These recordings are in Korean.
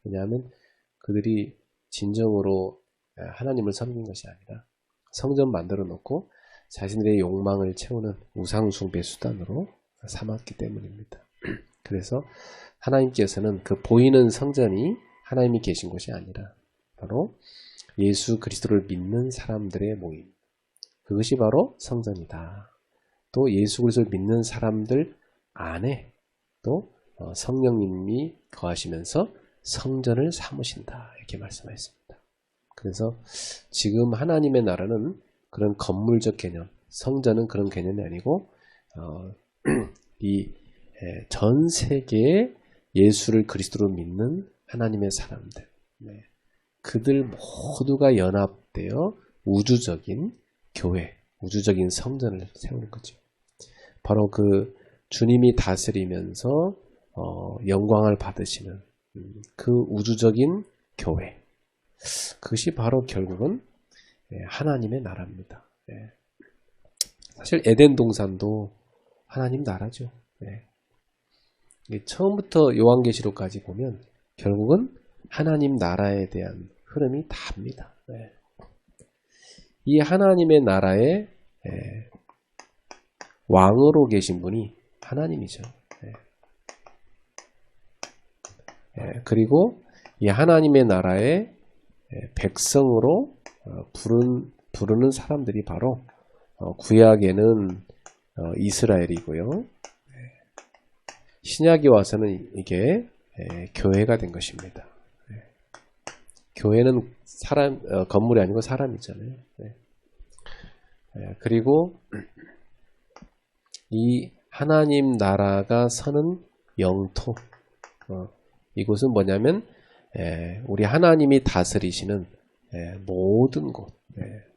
왜냐하면 그들이 진정으로 하나님을 섬긴 것이 아니라 성전 만들어 놓고 자신들의 욕망을 채우는 우상숭배 수단으로 삼았기 때문입니다. 그래서 하나님께서는 그 보이는 성전이 하나님이 계신 것이 아니라 바로 예수 그리스도를 믿는 사람들의 모임, 그것이 바로 성전이다. 또 예수 그리스도를 믿는 사람들 안에 또 성령님이 거하시면서 성전을 삼으신다, 이렇게 말씀하셨습니다. 그래서 지금 하나님의 나라는 그런 건물적 개념, 성전은 그런 개념이 아니고 이 전 세계에 예수를 그리스도로 믿는 하나님의 사람들, 그들 모두가 연합되어 우주적인 교회, 우주적인 성전을 세우는 거죠. 바로 그 주님이 다스리면서 영광을 받으시는 그 우주적인 교회, 그것이 바로 결국은 하나님의 나라입니다. 사실 에덴 동산도 하나님 나라죠. 처음부터 요한계시록까지 보면 결국은 하나님 나라에 대한 흐름이 답니다. 이 하나님의 나라의 왕으로 계신 분이 하나님이죠. 그리고 이 하나님의 나라의 백성으로 부르는 사람들이 바로 구약에는 이스라엘이고요. 신약에 와서는 이게 교회가 된 것입니다. 교회는 건물이 아니고 사람이잖아요. 그리고 이 하나님 나라가 서는 영토, 이곳은 뭐냐면 우리 하나님이 다스리시는 모든 곳,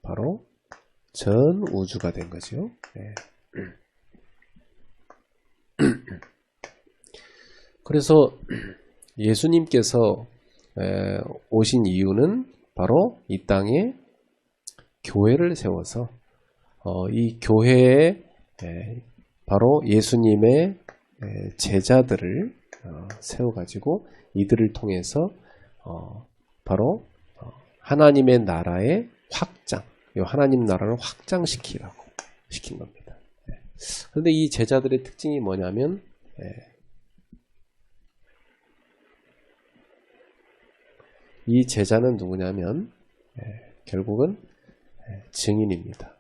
바로 전 우주가 된 거죠. 그래서 예수님께서 오신 이유는 바로 이 땅에 교회를 세워서 이 교회에 바로 예수님의 제자들을 세워가지고 이들을 통해서 바로 하나님의 나라의 확장, 하나님 나라를 확장시키라고 시킨 겁니다. 그런데 이 제자들의 특징이 뭐냐면 이 제자는 누구냐면 결국은 증인입니다.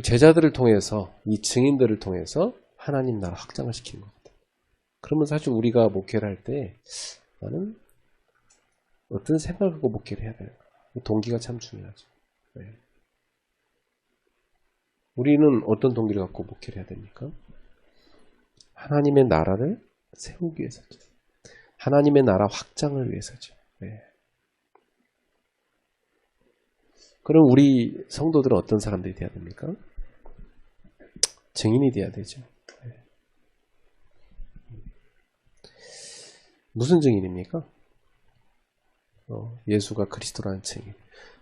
제자들을 통해서, 이 증인들을 통해서 하나님 나라 확장을 시키는 겁니다. 그러면 사실 우리가 목회를 할 때 나는 어떤 생각을 갖고 목회를 해야 될까? 동기가 참 중요하죠. 우리는 어떤 동기를 갖고 목회를 해야 됩니까? 하나님의 나라를 세우기 위해서죠. 하나님의 나라 확장을 위해서죠. 그럼 우리 성도들은 어떤 사람들이 돼야 됩니까? 증인이 돼야 되죠. 무슨 증인입니까? 예수가 그리스도라는 증인.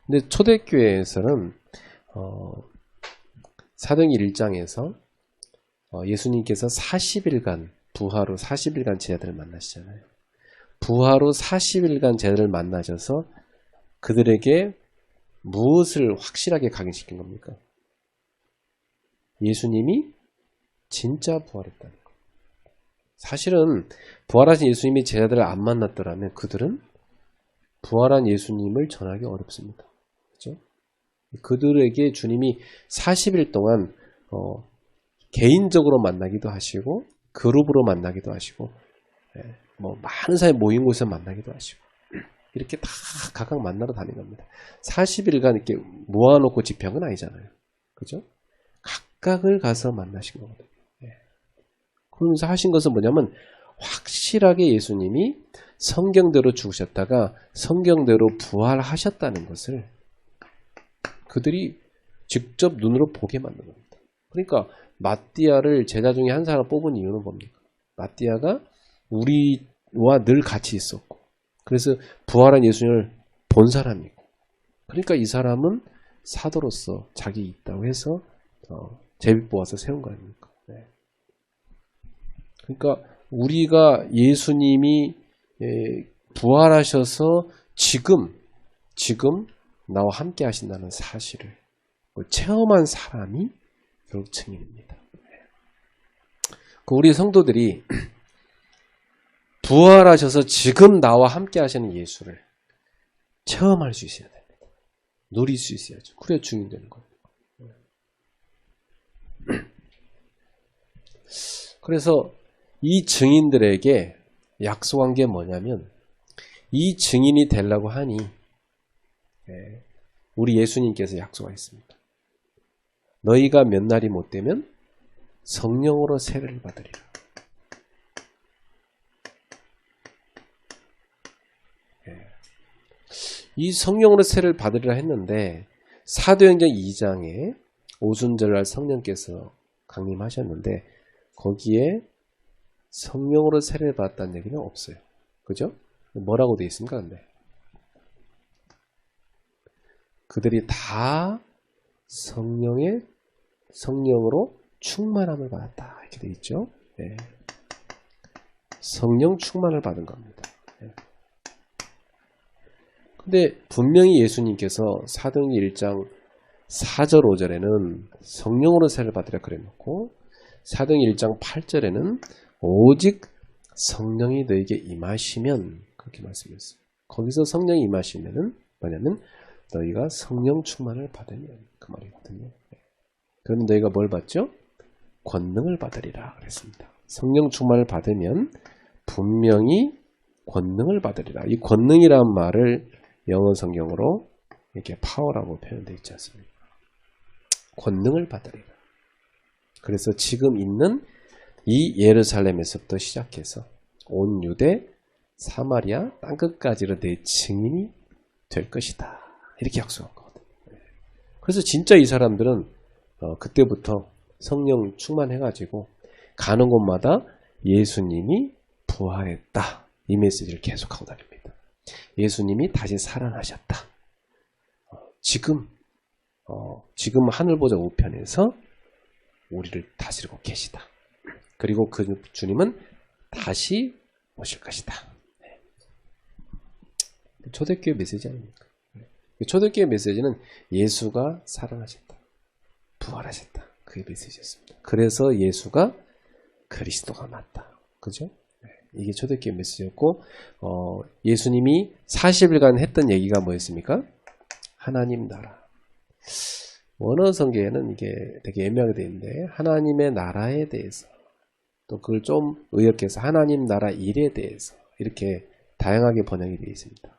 근데 초대교회에서는 사도행전 1장에서 예수님께서 40일간 부하로 40일간 제자들을 만나시잖아요. 부하로 40일간 제자들을 만나셔서 그들에게 무엇을 확실하게 각인시킨 겁니까? 예수님이 진짜 부활했다는 것. 사실은 부활하신 예수님이 제자들을 안 만났더라면 그들은 부활한 예수님을 전하기 어렵습니다. 그렇죠? 그들에게 주님이 40일 동안 개인적으로 만나기도 하시고 그룹으로 만나기도 하시고 많은 사람이 모인 곳에서 만나기도 하시고 이렇게 다 각각 만나러 다닌 겁니다. 40일간 이렇게 모아놓고 집회한 건 아니잖아요. 그죠? 각각을 가서 만나신 거거든요. 그러면서 하신 것은 뭐냐면 확실하게 예수님이 성경대로 죽으셨다가 성경대로 부활하셨다는 것을 그들이 직접 눈으로 보게 만든 겁니다. 그러니까 마띠아를 제자 중에 한 사람 뽑은 이유는 뭡니까? 마띠아가 우리와 늘 같이 있었고 그래서 부활한 예수님을 본 사람이고 그러니까 이 사람은 사도로서 자기 있다고 해서 제비 뽑아서 세운 거 아닙니까? 그러니까 우리가 예수님이 부활하셔서 지금 나와 함께 하신다는 사실을 체험한 사람이 결국 증인입니다. 우리 성도들이 부활하셔서 지금 나와 함께 하시는 예수를 체험할 수 있어야 됩니다. 누릴 수 있어야죠. 그래야 증인 되는 거예요. 그래서 이 증인들에게 약속한 게 뭐냐면 이 증인이 되려고 하니 우리 예수님께서 약속하셨습니다. 너희가 몇 날이 못 되면 성령으로 세례를 받으리라. 이 성령으로 세례를 받으리라 했는데 사도행전 2장에 오순절날 성령께서 강림하셨는데 거기에 성령으로 세례를 받았다는 얘기는 없어요. 그죠? 뭐라고 되어 있습니까? 근데 그들이 다 성령으로 충만함을 받았다. 이렇게 되어 있죠. 네. 성령 충만을 받은 겁니다. 네. 근데 분명히 예수님께서 사도행전 1장 4절 5절에는 성령으로 세례를 받으라 그래놓고 사도행전 1장 8절에는 오직 성령이 너에게 임하시면 그렇게 말씀했어요. 거기서 성령이 임하시면은 뭐냐면 너희가 성령 충만을 받으면 그 말이거든요. 그럼 너희가 뭘 받죠? 권능을 받으리라 그랬습니다. 성령 충만을 받으면 분명히 권능을 받으리라. 이 권능이라는 말을 영어 성경으로 이렇게 파워라고 표현되어 있지 않습니까? 권능을 받으리라. 그래서 지금 있는 이 예루살렘에서부터 시작해서 온 유대, 사마리아, 땅끝까지로 내 증인이 될 것이다. 이렇게 약속한 거거든요. 그래서 진짜 이 사람들은 그때부터 성령 충만해가지고 가는 곳마다 예수님이 부활했다. 이 메시지를 계속하고 다닙니다. 예수님이 다시 살아나셨다. 지금 하늘보좌 우편에서 우리를 다스리고 계시다. 그리고 그 주님은 다시 오실 것이다. 초대교회 메시지 아닙니까? 초대교회 메시지는 예수가 살아나셨다. 부활하셨다. 그게 메시지였습니다. 그래서 예수가 그리스도가 맞다. 그죠? 이게 초대교회 메시지였고 예수님이 40일간 했던 얘기가 뭐였습니까? 하나님 나라. 원어 성경에는 이게 되게 애매하게 되어 있는데 하나님의 나라에 대해서 또 그걸 좀 의역해서 하나님 나라 일에 대해서 이렇게 다양하게 번역이 되어 있습니다.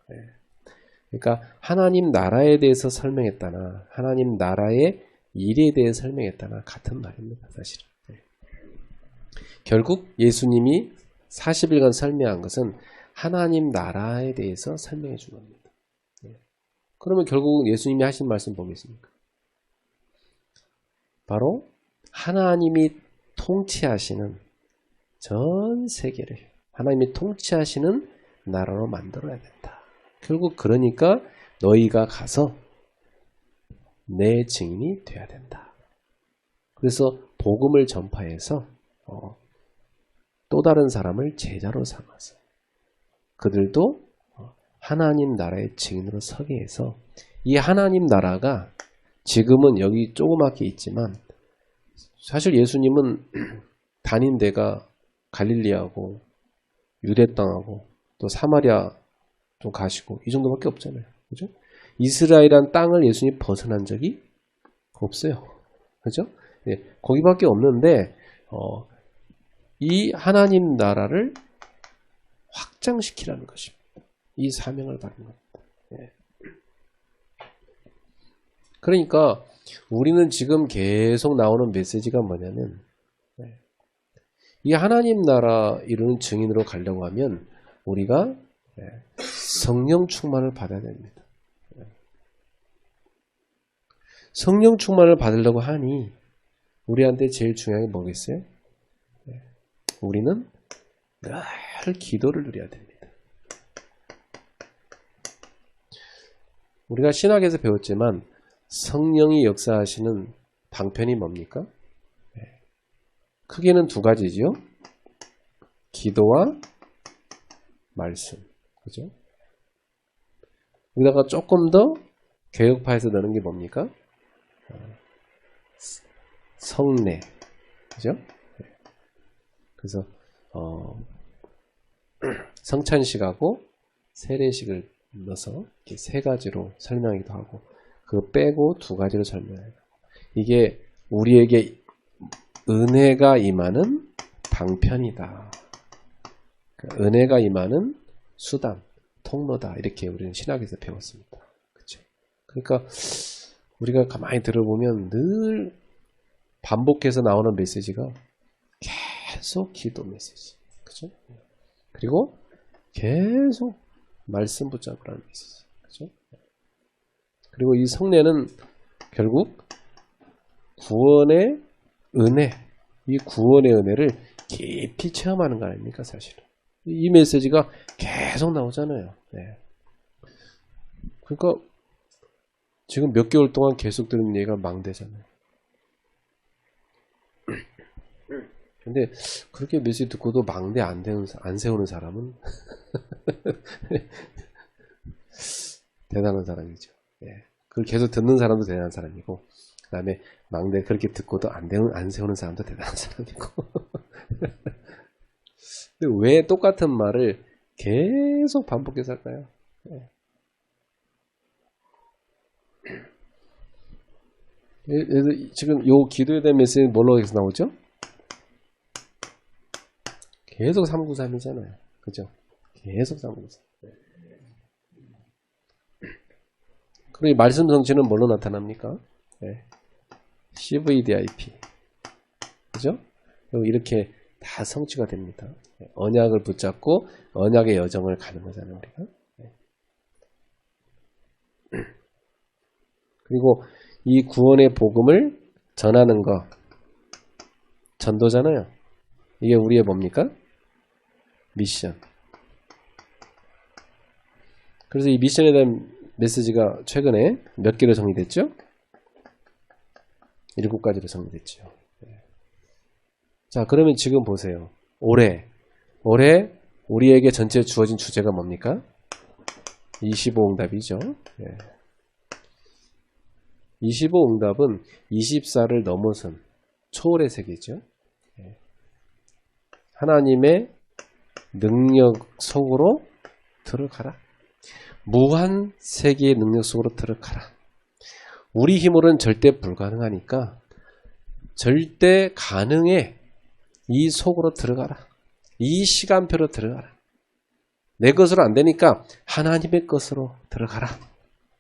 그러니까 하나님 나라에 대해서 설명했다나 하나님 나라의 일에 대해 설명했다나 같은 말입니다. 사실은. 결국 예수님이 40일간 설명한 것은 하나님 나라에 대해서 설명해 준 겁니다. 그러면 결국 예수님이 하신 말씀 보겠습니까? 바로 하나님이 통치하시는 전 세계를 하나님이 통치하시는 나라로 만들어야 된다. 결국 그러니까 너희가 가서 내 증인이 돼야 된다. 그래서 복음을 전파해서 또 다른 사람을 제자로 삼아서 그들도 하나님 나라의 증인으로 서게 해서 이 하나님 나라가 지금은 여기 조그맣게 있지만 사실 예수님은 다닌 데가 갈릴리하고 유대 땅하고 또 사마리아 좀 가시고 이 정도밖에 없잖아요. 그죠? 이스라엘이란 땅을 예수님이 벗어난 적이 없어요. 그죠? 네, 거기밖에 없는데 이 하나님 나라를 확장시키라는 것입니다. 이 사명을 받은 겁니다. 네. 그러니까 우리는 지금 계속 나오는 메시지가 뭐냐면 이 하나님 나라 이루는 증인으로 가려고 하면 우리가 성령 충만을 받아야 됩니다. 성령 충만을 받으려고 하니 우리한테 제일 중요한 게 뭐겠어요? 우리는 늘 기도를 누려야 됩니다. 우리가 신학에서 배웠지만 성령이 역사하시는 방편이 뭡니까? 크게는 두 가지죠. 기도와 말씀. 그죠? 여기다가 조금 더 개혁파에서 넣는 게 뭡니까? 성례. 그죠? 그래서 성찬식하고 세례식을 넣어서 이렇게 세 가지로 설명하기도 하고, 그거 빼고 두 가지로 설명해요. 이게 우리에게 은혜가 임하는 방편이다. 그러니까 은혜가 임하는 수단, 통로다. 이렇게 우리는 신학에서 배웠습니다. 그렇죠? 그러니까 우리가 가만히 들어보면 늘 반복해서 나오는 메시지가 계속 기도 메시지. 그죠? 그리고 계속 말씀 붙잡으라는 메시지. 그죠? 그리고 이 성례는 결국 구원의 은혜, 이 구원의 은혜를 깊이 체험하는 거 아닙니까, 사실은. 이 메시지가 계속 나오잖아요. 네. 그러니까 지금 몇 개월 동안 계속 들은 얘기가 망대잖아요. 근데 그렇게 메시지 듣고도 망대 안 세우는 사람은 대단한 사람이죠. 예. 그걸 계속 듣는 사람도 대단한 사람이고, 그 다음에 망대 그렇게 듣고도 안 세우는 사람도 대단한 사람이고. 근데 왜 똑같은 말을 계속 반복해서 할까요? 예. 지금 요 기도에 대한 메시지는 뭘로 해서 나오죠? 계속 393이잖아요. 그죠? 계속 393. 그리고 말씀 성취는 뭘로 나타납니까? 네. CVDIP. 그죠? 이렇게 다 성취가 됩니다. 언약을 붙잡고 언약의 여정을 가는 거잖아요, 우리가. 그리고 이 구원의 복음을 전하는 거, 전도잖아요. 이게 우리의 뭡니까? 미션. 그래서 이 미션에 대한 메시지가 최근에 몇 개로 정리됐죠? 7가지로 정리됐죠. 자, 그러면 지금 보세요. 올해 우리에게 전체 주어진 주제가 뭡니까? 25응답이죠. 25응답은 24를 넘어선 초월의 세계죠. 하나님의 능력 속으로 들어가라. 무한 세계의 능력 속으로 들어가라. 우리 힘으로는 절대 불가능하니까 절대 가능해. 이 속으로 들어가라. 이 시간표로 들어가라. 내 것으로 안 되니까 하나님의 것으로 들어가라.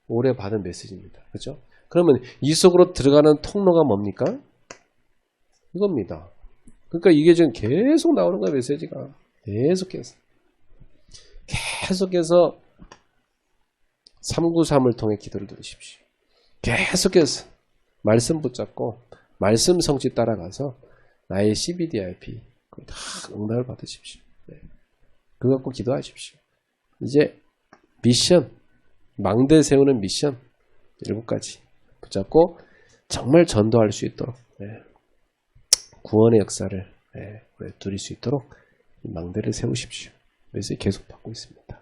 올해 받은 메시지입니다. 그렇죠? 그러면 이 속으로 들어가는 통로가 뭡니까? 이겁니다. 그러니까 이게 지금 계속 나오는 거야, 메시지가. 계속해서 393을 통해 기도를 드리십시오. 계속해서 말씀 붙잡고 말씀 성취 따라가서 나의 CBDIP 다 응답을 받으십시오. 그거 갖고 기도하십시오. 이제 미션, 망대 세우는 미션 7가지 붙잡고 정말 전도할 수 있도록 구원의 역사를 누릴 수 있도록 망대를 세우십시오. 그래서 계속 받고 있습니다.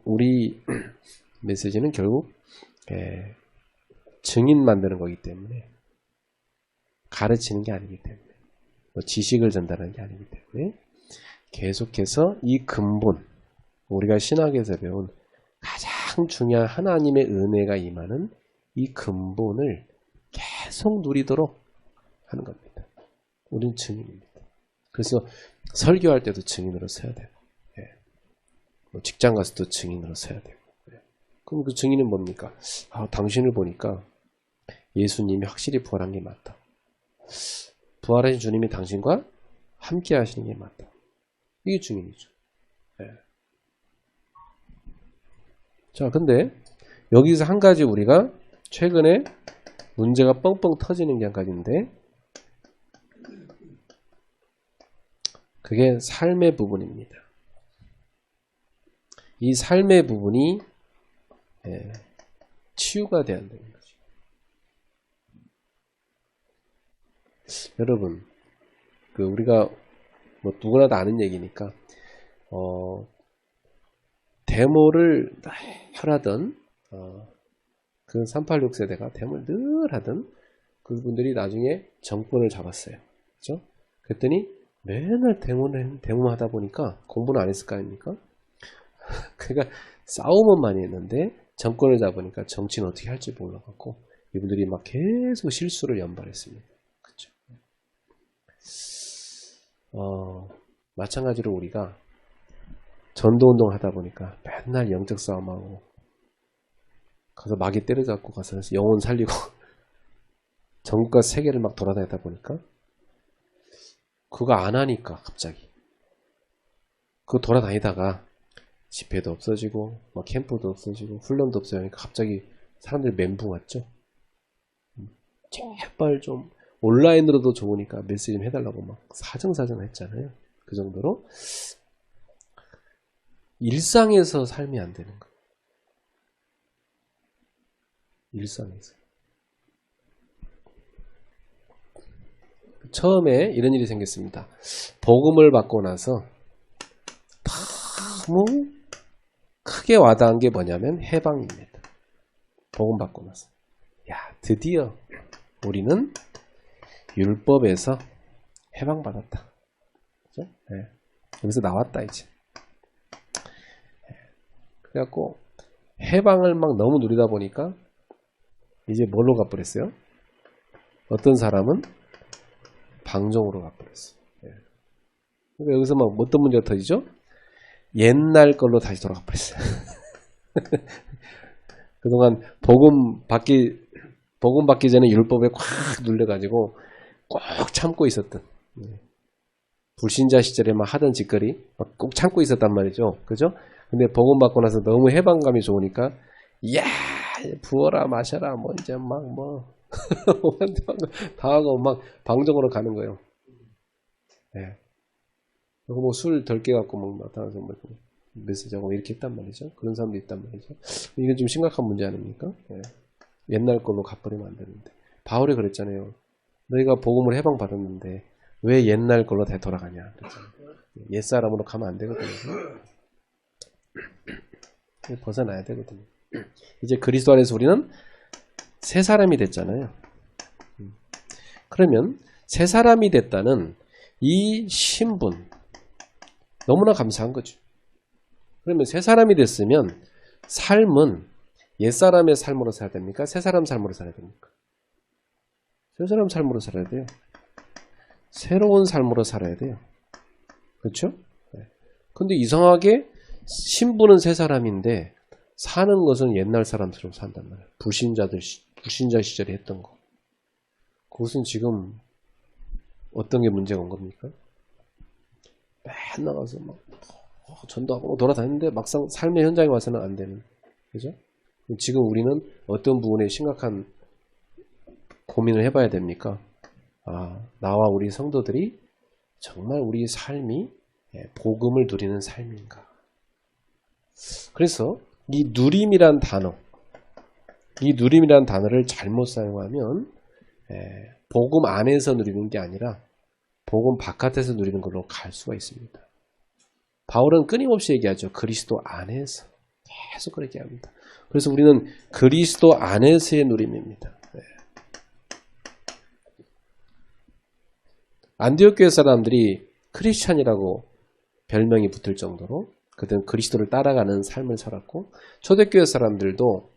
우리 메시지는 결국 증인 만드는 거기 때문에, 가르치는 게 아니기 때문에, 지식을 전달하는 게 아니기 때문에 계속해서 이 근본, 우리가 신학에서 배운 가장 중요한 하나님의 은혜가 임하는 이 근본을 계속 누리도록 하는 겁니다. 우리는 증인입니다. 그래서 설교할 때도 증인으로 서야 되고, 직장 가서도 증인으로 서야 되고. 그럼 그 증인은 뭡니까? 당신을 보니까 예수님이 확실히 부활한 게 맞다. 부활하신 주님이 당신과 함께 하시는 게 맞다. 이게 증인이죠. 자, 근데 여기서 한 가지 우리가 최근에 문제가 뻥뻥 터지는 게 한 가지인데, 그게 삶의 부분입니다. 이 삶의 부분이 치유가 돼야 되는 거죠. 여러분, 우리가 뭐 누구나 다 아는 얘기니까 데모를 늘 하던 그 386 세대가 데모를 늘 하던 그분들이 나중에 정권을 잡았어요. 그렇죠? 그랬더니 맨날 데모만 하다 보니까 공부는 안 했을 거 아닙니까? 그러니까 싸움은 많이 했는데 정권을 잡으니까 정치는 어떻게 할지 몰라갖고 이분들이 막 계속 실수를 연발했습니다. 그렇죠? 마찬가지로 우리가 전도운동 하다 보니까 맨날 영적 싸움하고 가서 마귀 때려잡고 가서 영혼 살리고 전국과 세계를 막 돌아다니다 보니까 그거 안 하니까 갑자기 그거 돌아다니다가 집회도 없어지고 막 캠프도 없어지고 훈련도 없어지니까 갑자기 사람들이 멘붕 왔죠. 제발 좀 온라인으로도 좋으니까 메시지 좀 해달라고 막 사정사정 했잖아요. 그 정도로 일상에서 삶이 안 되는 거예요. 일상에서. 처음에 이런 일이 생겼습니다. 복음을 받고 나서 너무 크게 와닿은 게 뭐냐면 해방입니다. 복음 받고 나서. 야, 드디어 우리는 율법에서 해방받았다. 그죠? 네. 여기서 나왔다, 이제. 그래갖고, 해방을 막 너무 누리다 보니까, 이제 뭘로 가버렸어요? 어떤 사람은 방종으로 가버렸어요. 네. 그러니까 여기서 막 어떤 문제가 터지죠? 옛날 걸로 다시 돌아가 버렸어요. 그동안 복음 받기 전에 율법에 꽉 눌려가지고 꼭 참고 있었던 불신자 시절에 막 하던 짓거리 막 꼭 참고 있었단 말이죠. 그죠? 근데 복음 받고 나서 너무 해방감이 좋으니까 이야 부어라 마셔라 뭐 이제 막 뭐 다 하고 막 방종으로 가는 거예요. 네. 그리고 뭐 술 덜 깨갖고 막 나타나서 뭐 메시지하고 이렇게 했단 말이죠. 그런 사람도 있단 말이죠. 이건 좀 심각한 문제 아닙니까? 네. 옛날 걸로 갚버리면 안 되는데. 바울이 그랬잖아요. 너희가 복음을 해방받았는데 왜 옛날 걸로 다 돌아가냐. 그랬잖아요. 옛사람으로 가면 안 되거든요. 벗어나야 되거든요. 이제 그리스도 안에서 우리는 새 사람이 됐잖아요. 그러면 새 사람이 됐다는 이 신분 너무나 감사한 거죠. 그러면 새 사람이 됐으면 삶은 옛사람의 삶으로 살아야 됩니까? 새 사람 삶으로 살아야 됩니까? 새 사람 삶으로 살아야 돼요. 새로운 삶으로 살아야 돼요. 그렇죠? 근데 이상하게 신분은 새 사람인데 사는 것은 옛날 사람처럼 산단 말이에요. 불신자 시절에 했던 거. 그것은 지금 어떤 게 문제가 온 겁니까? 맨날 가서 막 전도하고 돌아다니는데 막상 삶의 현장에 와서는 안 되는. 그죠? 지금 우리는 어떤 부분에 심각한 고민을 해봐야 됩니까? 나와 우리 성도들이 정말 우리 삶이 복음을 누리는 삶인가? 그래서 이 누림이란 단어를 잘못 사용하면 복음 안에서 누리는 게 아니라 복음 바깥에서 누리는 걸로 갈 수가 있습니다. 바울은 끊임없이 얘기하죠. 그리스도 안에서. 계속 그렇게 합니다. 그래서 우리는 그리스도 안에서의 누림입니다. 안디옥 교회 사람들이 크리스찬이라고 별명이 붙을 정도로 그들은 그리스도를 따라가는 삶을 살았고 초대교회 사람들도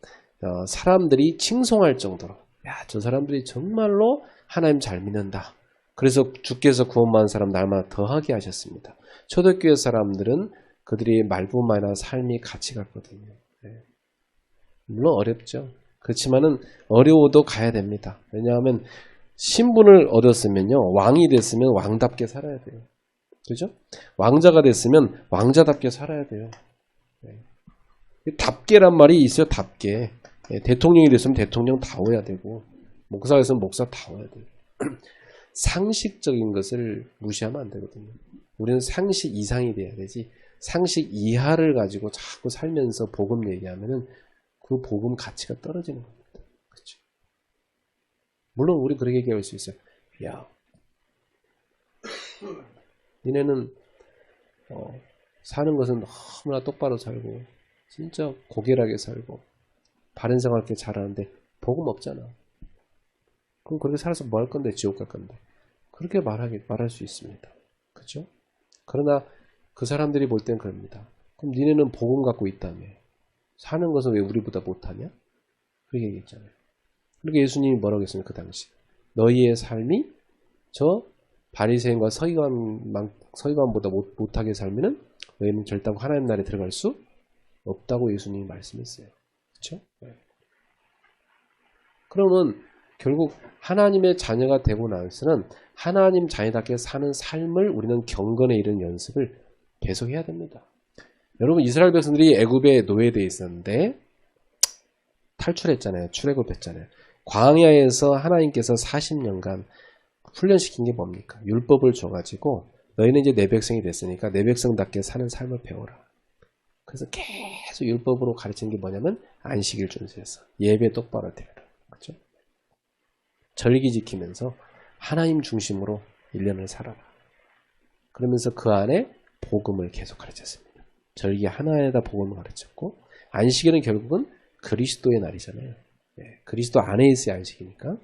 사람들이 칭송할 정도로 저 사람들이 정말로 하나님 잘 믿는다. 그래서 주께서 구원받은 사람 날마다 더하게 하셨습니다. 초대교회 사람들은 그들이 말뿐만 아니라 삶이 같이 갔거든요. 물론 어렵죠. 그렇지만은 어려워도 가야 됩니다. 왜냐하면 신분을 얻었으면요. 왕이 됐으면 왕답게 살아야 돼요. 그죠? 왕자가 됐으면 왕자답게 살아야 돼요. 답게란 말이 있어요. 답게. 대통령이 됐으면 대통령다워야 되고 목사가 됐으면 목사다워야 돼요. 상식적인 것을 무시하면 안 되거든요. 우리는 상식 이상이 돼야 되지 상식 이하를 가지고 자꾸 살면서 복음 얘기하면은 그 복음 가치가 떨어지는 겁니다. 그렇죠? 물론 우리 그렇게 얘기할 수 있어요. 야, 니네는 사는 것은 너무나 똑바로 살고 진짜 고결하게 살고 바른 생활 이렇게 잘하는데 복음 없잖아. 그럼 그렇게 살아서 뭐 할 건데? 지옥 갈 건데. 그렇게 말할 수 있습니다. 그렇죠? 그러나 그 사람들이 볼 땐 그럽니다. 그럼 니네는 복음 갖고 있다며. 사는 것은 왜 우리보다 못하냐? 그렇게 얘기했잖아요. 그렇게 예수님이 뭐라고 했습니까? 그 당시. 너희의 삶이 저 바리새인과 서기관보다 못하게 살면은 너희는 결단코 하나님 나라에 들어갈 수 없다고 예수님이 말씀했어요. 그렇죠? 네. 그러면 결국 하나님의 자녀가 되고 나서는 하나님 자녀답게 사는 삶을 우리는 경건에 이르는 연습을 계속해야 됩니다. 여러분 이스라엘 백성들이 애굽에 노예되어 있었는데 탈출했잖아요. 출애굽했잖아요. 광야에서 하나님께서 40년간 훈련시킨 게 뭡니까? 율법을 줘가지고 너희는 이제 내 백성이 됐으니까 내 백성답게 사는 삶을 배워라. 그래서 계속 율법으로 가르치는 게 뭐냐면 안식일 준수해서 예배 똑바로 드려라. 그렇죠? 절기 지키면서 하나님 중심으로 1년을 살아라. 그러면서 그 안에 복음을 계속 가르쳤습니다. 절기 하나에다 복음을 가르쳤고 안식일은 결국은 그리스도의 날이잖아요. 네, 그리스도 안에 있어야 안식이니까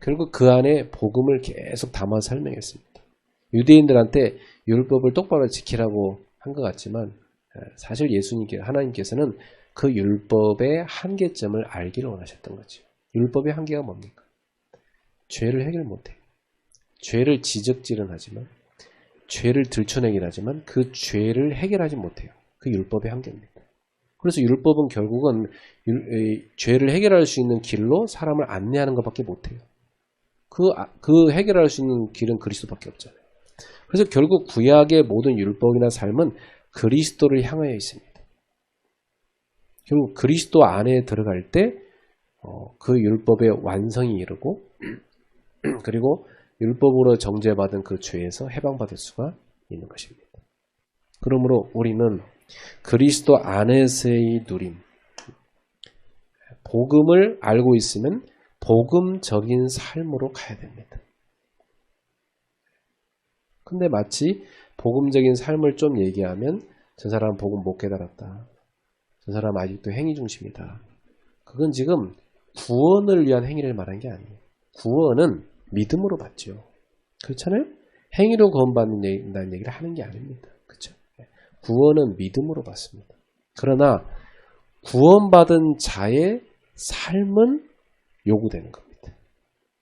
결국 그 안에 복음을 계속 담아 설명했습니다. 유대인들한테 율법을 똑바로 지키라고 한 것 같지만 사실 하나님께서는 그 율법의 한계점을 알기를 원하셨던 거죠. 율법의 한계가 뭡니까? 죄를 해결 못해요. 죄를 지적질은 하지만 죄를 들춰내긴 하지만 그 죄를 해결하지 못해요. 그 율법의 한계입니다. 그래서 율법은 결국은 죄를 해결할 수 있는 길로 사람을 안내하는 것밖에 못해요. 그 해결할 수 있는 길은 그리스도밖에 없잖아요. 그래서 결국 구약의 모든 율법이나 삶은 그리스도를 향하여 있습니다. 결국 그리스도 안에 들어갈 때 그 율법의 완성이 이르고 그리고 율법으로 정죄받은 그 죄에서 해방받을 수가 있는 것입니다. 그러므로 우리는 그리스도 안에서의 누림, 복음을 알고 있으면 복음적인 삶으로 가야 됩니다. 근데 마치 복음적인 삶을 좀 얘기하면 저 사람 복음 못 깨달았다. 저 사람 아직도 행위 중심이다. 그건 지금 구원을 위한 행위를 말한 게 아니에요. 구원은 믿음으로 받죠. 그렇잖아요? 행위로 구원받는다는 얘기를 하는 게 아닙니다. 그렇죠? 구원은 믿음으로 받습니다. 그러나 구원받은 자의 삶은 요구되는 겁니다.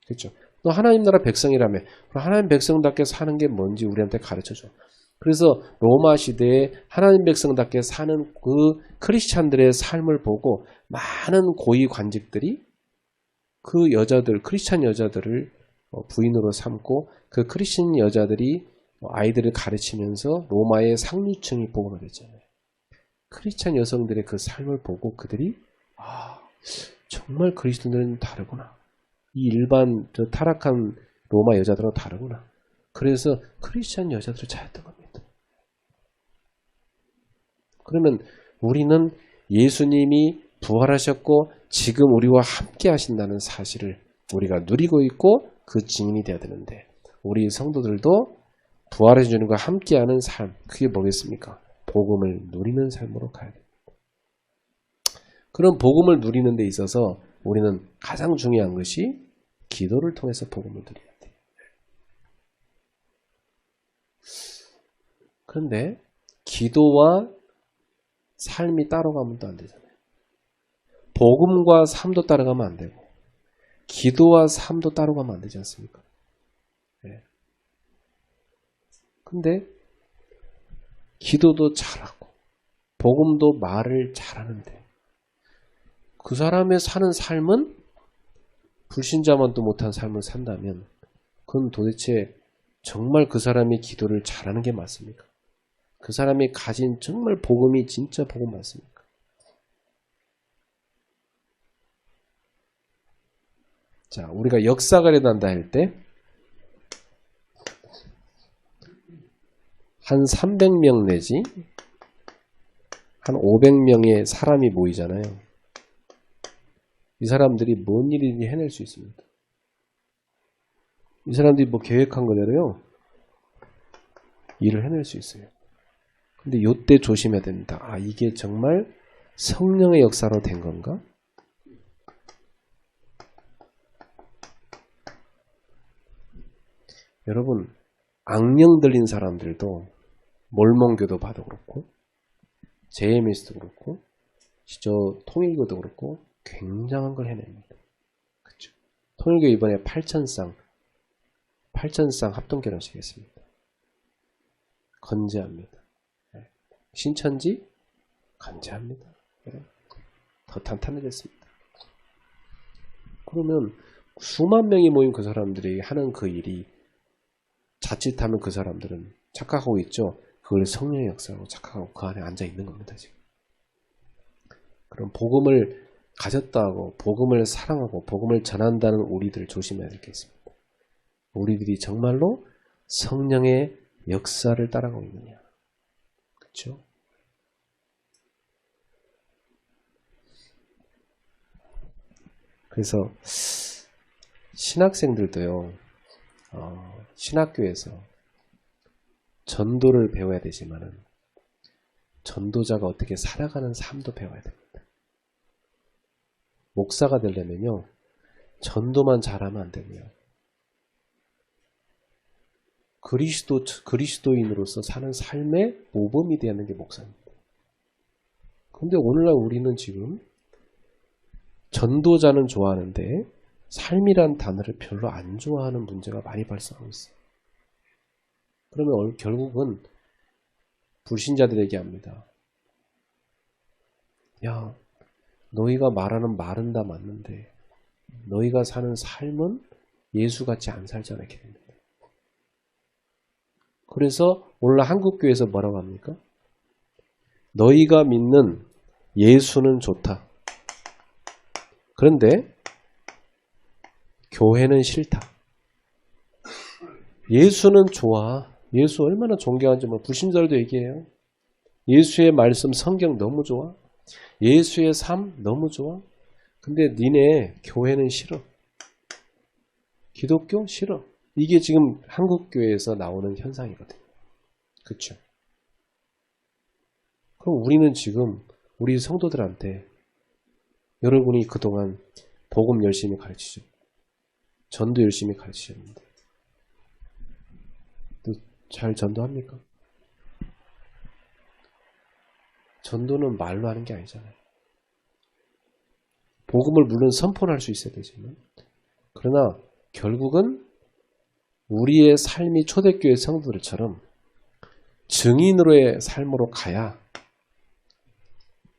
그렇죠? 너 하나님 나라 백성이라며 하나님 백성답게 사는 게 뭔지 우리한테 가르쳐줘. 그래서 로마 시대에 하나님 백성답게 사는 그 크리스찬들의 삶을 보고 많은 고위 관직들이 그 여자들, 크리스찬 여자들을 부인으로 삼고 그 크리스찬 여자들이 아이들을 가르치면서 로마의 상류층이 복음을 했잖아요. 크리스찬 여성들의 그 삶을 보고 그들이 정말 그리스도인들은 다르구나. 이 일반 타락한 로마 여자들은 다르구나. 그래서 크리스찬 여자들을 찾았던 겁니다. 그러면 우리는 예수님이 부활하셨고 지금 우리와 함께 하신다는 사실을 우리가 누리고 있고 그 증인이 되어야 되는데 우리 성도들도 부활하신 주님과 함께하는 삶, 그게 뭐겠습니까? 복음을 누리는 삶으로 가야 됩니다. 그런 복음을 누리는 데 있어서 우리는 가장 중요한 것이 기도를 통해서 복음을 누려야 돼요. 그런데 기도와 삶이 따로 가면 또 안 되잖아요. 복음과 삶도 따라가면 안 되고 기도와 삶도 따로 가면 안 되지 않습니까? 네. 근데 기도도 잘하고 복음도 말을 잘하는데 그 사람의 사는 삶은 불신자만도 못한 삶을 산다면 그건 도대체 정말 그 사람이 기도를 잘하는 게 맞습니까? 그 사람이 가진 정말 복음이 진짜 복음 맞습니까? 자, 우리가 역사가려 한다 할 때 한 300명 내지 한 500명의 사람이 모이잖아요. 이 사람들이 뭔 일이든지 해낼 수 있습니다. 이 사람들이 뭐 계획한 거대로요. 일을 해낼 수 있어요. 근데 요때 조심해야 됩니다. 아, 이게 정말 성령의 역사로 된 건가? 여러분, 악령 들린 사람들도 몰몬교도 봐도 그렇고 JMS도 그렇고 통일교도 그렇고 굉장한 걸 해냅니다. 그렇죠? 통일교 이번에 8,000쌍 합동결혼식 했습니다. 건재합니다. 신천지 건재합니다. 더 탄탄해졌습니다. 그러면 수만 명이 모인 그 사람들이 하는 그 일이 자칫하면 그 사람들은 착각하고 있죠. 그걸 성령의 역사라고 착각하고 그 안에 앉아 있는 겁니다. 지금. 그럼 복음을 가졌다고 복음을 사랑하고 복음을 전한다는 우리들 조심해야 될 게 있습니다. 우리들이 정말로 성령의 역사를 따라가고 있느냐. 그렇죠? 그래서 신학생들도요. 신학교에서 전도를 배워야 되지만은 전도자가 어떻게 살아가는 삶도 배워야 됩니다. 목사가 되려면요. 전도만 잘하면 안 되고요. 그리스도인으로서 사는 삶의 모범이 되는 게 목사입니다. 그런데 오늘날 우리는 지금 전도자는 좋아하는데 삶이란 단어를 별로 안 좋아하는 문제가 많이 발생하고 있어요. 그러면 결국은 불신자들에게 합니다. 야, 너희가 말하는 말은 다 맞는데 너희가 사는 삶은 예수같이 안 살잖아. 이렇게 됩니다. 그래서 오늘 한국교회에서 뭐라고 합니까? 너희가 믿는 예수는 좋다. 그런데 교회는 싫다. 예수는 좋아. 예수 얼마나 존경하는지 불신자들도 얘기해요. 예수의 말씀 성경 너무 좋아. 예수의 삶 너무 좋아. 근데 니네 교회는 싫어. 기독교 싫어. 이게 지금 한국교회에서 나오는 현상이거든요. 그렇죠? 그럼 우리는 지금 우리 성도들한테 여러분이 그동안 복음 열심히 가르치셨고 전도 열심히 가르치셨는데 잘 전도합니까? 전도는 말로 하는 게 아니잖아요. 복음을 물론 선포를 할 수 있어야 되지만 그러나 결국은 우리의 삶이 초대교회 성도들처럼 증인으로의 삶으로 가야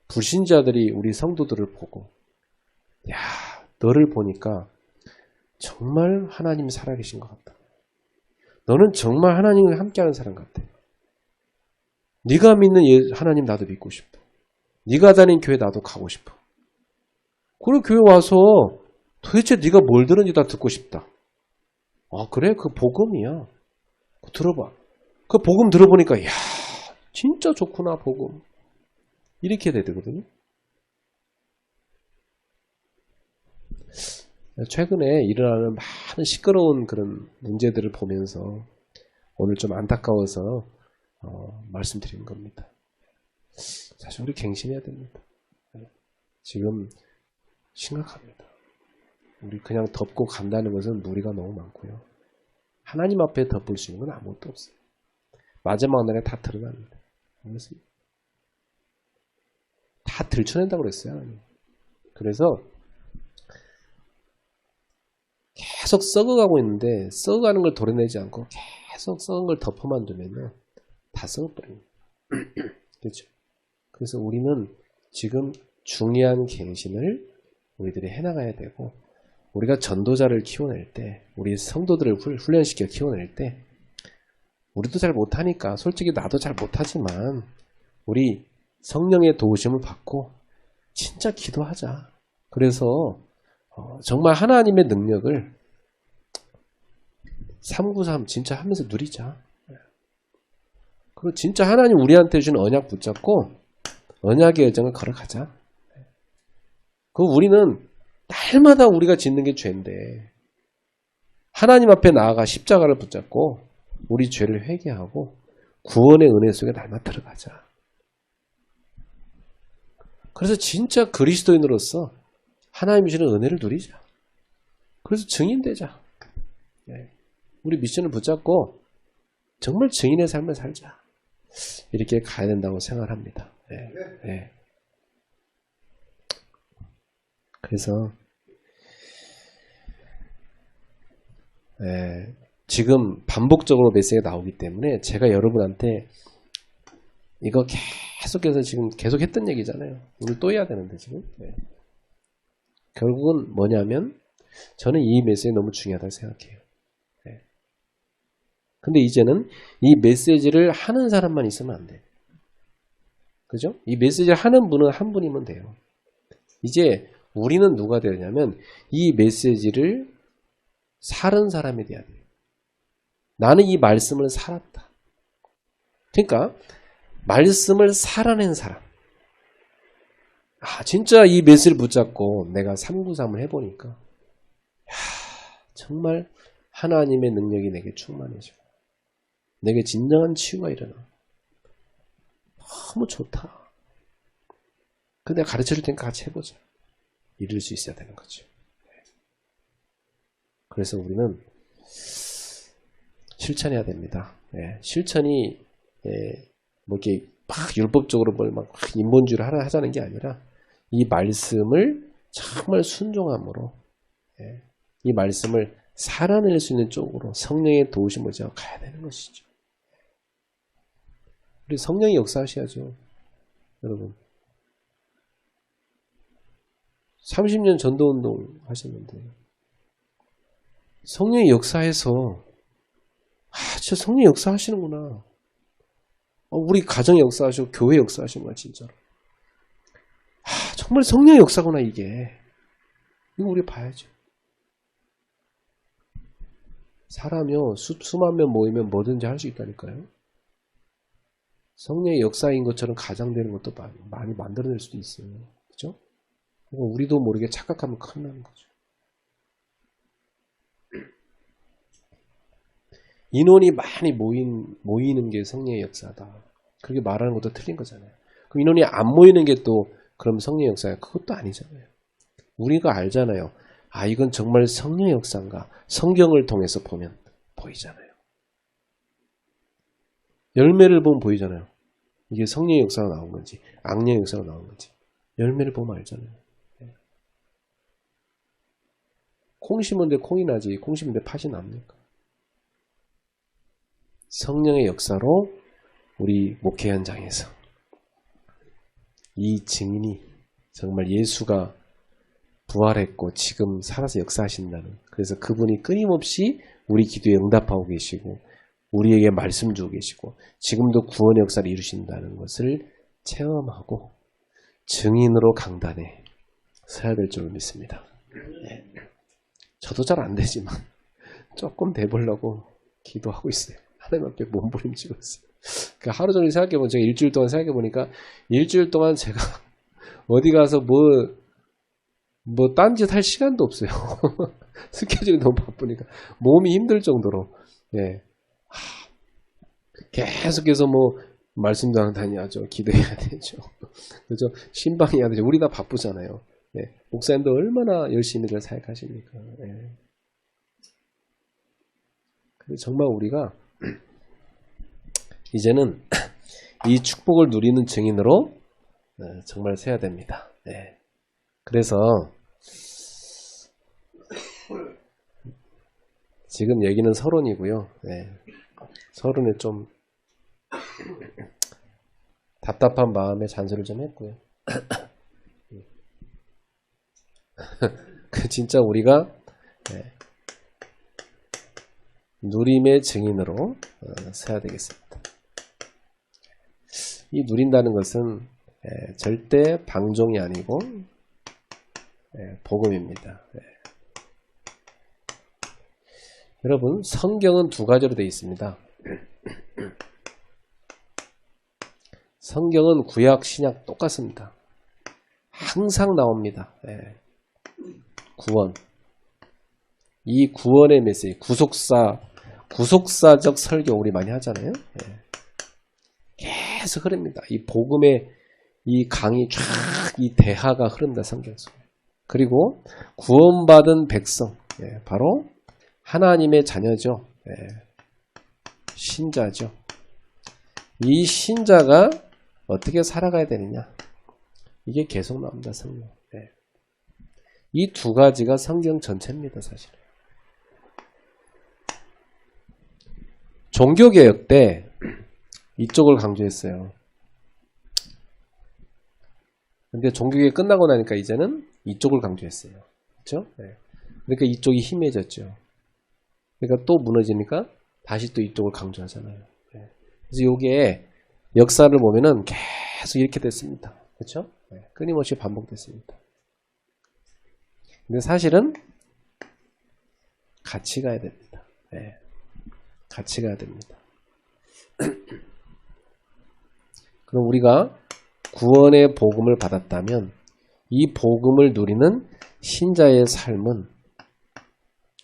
불신자들이 우리 성도들을 보고 야, 너를 보니까 정말 하나님이 살아계신 것 같다. 너는 정말 하나님과 함께하는 사람 같아. 네가 믿는 하나님 나도 믿고 싶어. 네가 다닌 교회 나도 가고 싶어. 그리고 교회 와서 도대체 네가 뭘 들은지 다 듣고 싶다. 아 그래? 그 복음이야. 들어봐. 그 복음 들어보니까 야 진짜 좋구나 복음. 이렇게 돼야 되거든요. 최근에 일어나는 많은 시끄러운 그런 문제들을 보면서 오늘 좀 안타까워서 말씀드린 겁니다. 사실 우리 갱신해야 됩니다. 지금 심각합니다. 우리 그냥 덮고 간다는 것은 무리가 너무 많고요. 하나님 앞에 덮을 수 있는 건 아무것도 없어요. 마지막 날에 다 드러납니다. 다 들춰낸다고 그랬어요. 하나님. 그래서 계속 썩어가고 있는데 썩어가는 걸 도려내지 않고 계속 썩은 걸 덮어만 두면요. 다 썩어버립니다. 그렇죠? 그래서 우리는 지금 중요한 갱신을 우리들이 해나가야 되고 우리가 전도자를 키워낼 때 우리 성도들을 훈련시켜 키워낼 때 우리도 잘 못하니까 솔직히 나도 잘 못하지만 우리 성령의 도우심을 받고 진짜 기도하자. 그래서 정말 하나님의 능력을 393 진짜 하면서 누리자. 그리고 진짜 하나님 우리한테 주신 언약 붙잡고 언약의 여정을 걸어가자. 그 우리는 날마다 우리가 짓는 게 죄인데 하나님 앞에 나아가 십자가를 붙잡고 우리 죄를 회개하고 구원의 은혜 속에 날마 들어가자. 그래서 진짜 그리스도인으로서 하나님이 주는 은혜를 누리자. 그래서 증인되자. 우리 미션을 붙잡고 정말 증인의 삶을 살자. 이렇게 가야 된다고 생각을 합니다. 그래서 지금 반복적으로 메시지가 나오기 때문에 제가 여러분한테 이거 계속해서 지금 계속 했던 얘기잖아요. 오늘 또 해야 되는데 지금. 결국은 뭐냐면 저는 이 메시지 너무 중요하다고 생각해요. 근데 이제는 이 메시지를 하는 사람만 있으면 안 돼요. 그죠? 이 메시지를 하는 분은 한 분이면 돼요. 이제 우리는 누가 되냐면 이 메시지를 살은 사람이 돼야 돼요. 나는 이 말씀을 살았다. 그러니까 말씀을 살아낸 사람. 진짜 이 메시지를 붙잡고 내가 393을 해보니까 정말 하나님의 능력이 내게 충만해지고 내게 진정한 치유가 일어나. 너무 좋다. 근데 내가 가르쳐줄 테니까 같이 해보자. 이룰 수 있어야 되는 거죠. 그래서 우리는 실천해야 됩니다. 실천이 뭐 이렇게 막 율법적으로 뭘 막 인본주의를 하자는 게 아니라 이 말씀을 정말 순종함으로 이 말씀을 살아낼 수 있는 쪽으로 성령의 도우심을 제가 가야 되는 것이죠. 우리 성령이 역사하셔야죠. 여러분 30년 전도운동 하셨는데 성령이 역사해서 진짜 성령이 역사하시는구나. 우리 가정에 역사하시고 교회 역사하시는구나 진짜로. 정말 성령의 역사구나 이게. 이거 우리 봐야죠. 사람이요 수만 명 모이면 뭐든지 할 수 있다니까요. 성령의 역사인 것처럼 가장되는 것도 많이 만들어낼 수도 있어요. 그렇죠? 우리도 모르게 착각하면 큰일 나는 거죠. 인원이 많이 모이는 게 성령의 역사다. 그렇게 말하는 것도 틀린 거잖아요. 그럼 인원이 안 모이는 게 또 그럼 성령의 역사야? 그것도 아니잖아요. 우리가 알잖아요. 이건 정말 성령의 역사인가? 성경을 통해서 보면 보이잖아요. 열매를 보면 보이잖아요. 이게 성령의 역사가 나온 건지 악령의 역사가 나온 건지 열매를 보면 알잖아요. 콩 심은데 콩이 나지 콩 심은데 팥이 납니까? 성령의 역사로 우리 목회 현장에서 이 증인이 정말 예수가 부활했고 지금 살아서 역사하신다는, 그래서 그분이 끊임없이 우리 기도에 응답하고 계시고 우리에게 말씀 주고 계시고 지금도 구원의 역사를 이루신다는 것을 체험하고 증인으로 강단에 서야 될 줄을 믿습니다. 저도 잘 안 되지만 조금 돼보려고 기도하고 있어요. 하나님 앞에 몸부림치고 있어요. 그 하루 종일 생각해보면, 제가 일주일 동안 생각해보니까 일주일 동안 제가 어디 가서 딴짓 할 시간도 없어요. 스케줄이 너무 바쁘니까 몸이 힘들 정도로. 계속해서 말씀도 안 다녀야죠. 기도해야 되죠. 그죠? 신방해야 되죠. 우리 다 바쁘잖아요. 목사님도 얼마나 열심히 그걸 사역하십니까. 정말 우리가 이제는 이 축복을 누리는 증인으로 정말 서야 됩니다. 그래서 지금 얘기는 서론이고요. 서론에 좀 답답한 마음에 잔소리를 좀 했고요. 진짜 우리가 누림의 증인으로 서야 되겠습니다. 이 누린다는 것은 절대 방종이 아니고 복음입니다. 여러분, 성경은 두 가지로 되어 있습니다. 성경은 구약, 신약 똑같습니다. 항상 나옵니다. 구원. 이 구원의 메시지, 구속사적 설교 우리 많이 하잖아요. 계속 흐릅니다. 이 복음의 이 강이 쫙 이 대하가 흐른다 성경 속에. 그리고 구원받은 백성, 바로 하나님의 자녀죠. 신자죠. 이 신자가 어떻게 살아가야 되느냐? 이게 계속 나옵니다, 성경. 이 두 가지가 성경 전체입니다, 사실. 종교개혁 때 이쪽을 강조했어요. 근데 종교개혁 끝나고 나니까 이제는 이쪽을 강조했어요. 그렇죠? 그러니까 이쪽이 희미해졌죠. 그러니까 또 무너지니까 다시 또 이쪽을 강조하잖아요. 그래서 이게 역사를 보면은 계속 이렇게 됐습니다. 그렇죠? 끊임없이 반복됐습니다. 근데 사실은 같이 가야 됩니다. 같이 가야 됩니다. 그럼 우리가 구원의 복음을 받았다면 이 복음을 누리는 신자의 삶은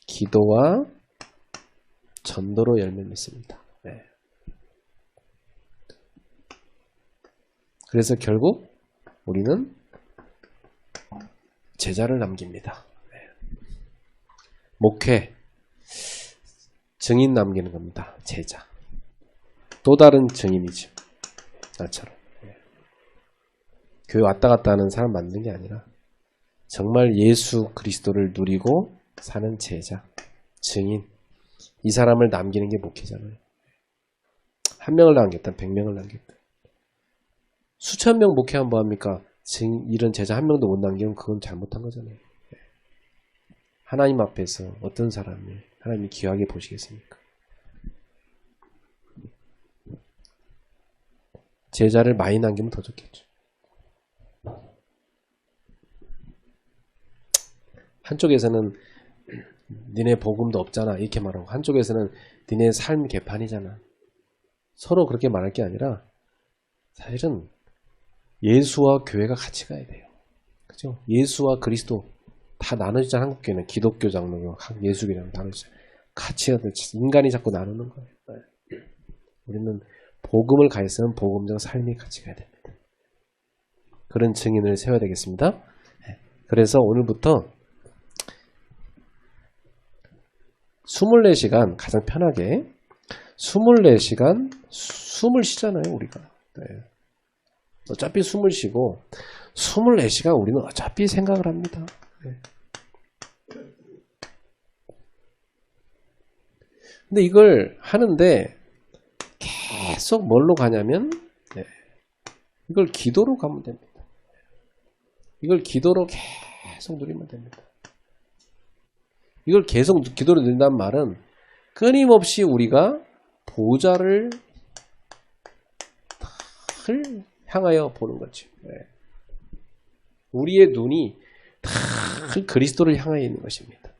기도와 전도로 열매 맺습니다. 그래서 결국 우리는 제자를 남깁니다. 목회, 증인 남기는 겁니다. 제자. 또 다른 증인이죠. 나처럼. 교회 왔다 갔다 하는 사람 만드는 게 아니라 정말 예수 그리스도를 누리고 사는 제자, 증인. 이 사람을 남기는 게 목회잖아요. 한 명을 남겼다, 100명을 남겼다. 수천 명 목회하면 뭐합니까? 이런 제자 한 명도 못 남기면 그건 잘못한 거잖아요. 하나님 앞에서 어떤 사람이 하나님이 귀하게 보시겠습니까? 제자를 많이 남기면 더 좋겠죠. 한쪽에서는 니네 복음도 없잖아 이렇게 말하고, 한쪽에서는 니네 삶 개판이잖아. 서로 그렇게 말할 게 아니라 사실은 예수와 교회가 같이 가야 돼요. 그죠? 예수와 그리스도 다 나눠지잖아. 한국교회는 기독교 장로교, 예수교회랑 나눠지잖아. 같이 가야 돼. 인간이 자꾸 나누는 거예요. 우리는 복음을 가했으면 복음적 삶이 같이 가야 됩니다. 그런 증인을 세워야 되겠습니다. 그래서 오늘부터 24시간 가장 편하게 24시간 숨을 쉬잖아요, 우리가. 어차피 숨을 쉬고 24시간 우리는 어차피 생각을 합니다. 근데 이걸 하는데 계속 뭘로 가냐면 이걸 기도로 가면 됩니다. 이걸 기도로 계속 누리면 됩니다. 이걸 계속 기도로 누린다는 말은 끊임없이 우리가 보좌를 향하여 보는 거죠. 우리의 눈이 다 그리스도를 향하여 있는 것입니다.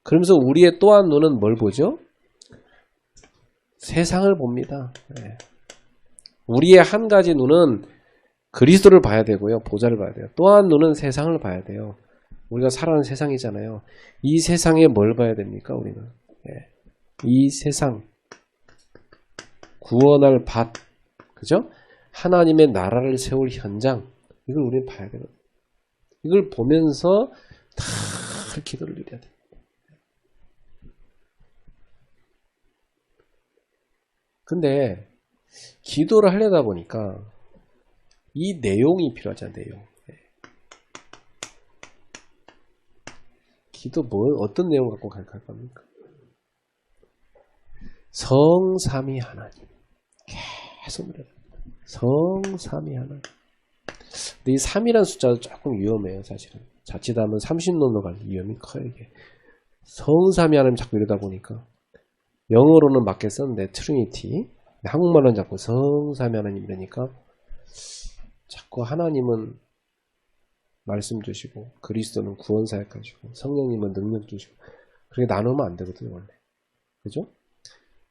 그러면서 우리의 또 한 눈은 뭘 보죠? 세상을 봅니다. 우리의 한 가지 눈은 그리스도를 봐야 되고요. 보좌를 봐야 돼요. 또 한 눈은 세상을 봐야 돼요. 우리가 살아가는 세상이잖아요. 이 세상에 뭘 봐야 됩니까? 우리는 이 세상 구원할 밭, 그죠? 하나님의 나라를 세울 현장, 이걸 우리는 봐야 되거든요. 이걸 보면서 다 기도를 드려야 돼요. 근데 기도를 하려다 보니까 이 내용이 필요하잖아요. 내용. 기도 어떤 내용 갖고 갈 겁니까? 성삼위 하나님. 계속 그래요. 성삼위 하나님. 근데 이 3이라는 숫자도 조금 위험해요, 사실은. 자칫하면 30론으로 갈 위험이 커요, 이게. 성삼위 하나님 자꾸 이러다 보니까. 영어로는 맞게 썼는데, 트리니티. 한국말로는 자꾸 성삼위 하나님 이러니까, 자꾸 하나님은 말씀 주시고, 그리스도는 구원 사역 하시고, 성령님은 능력 주시고, 그렇게 나누면 안 되거든요, 원래. 그죠?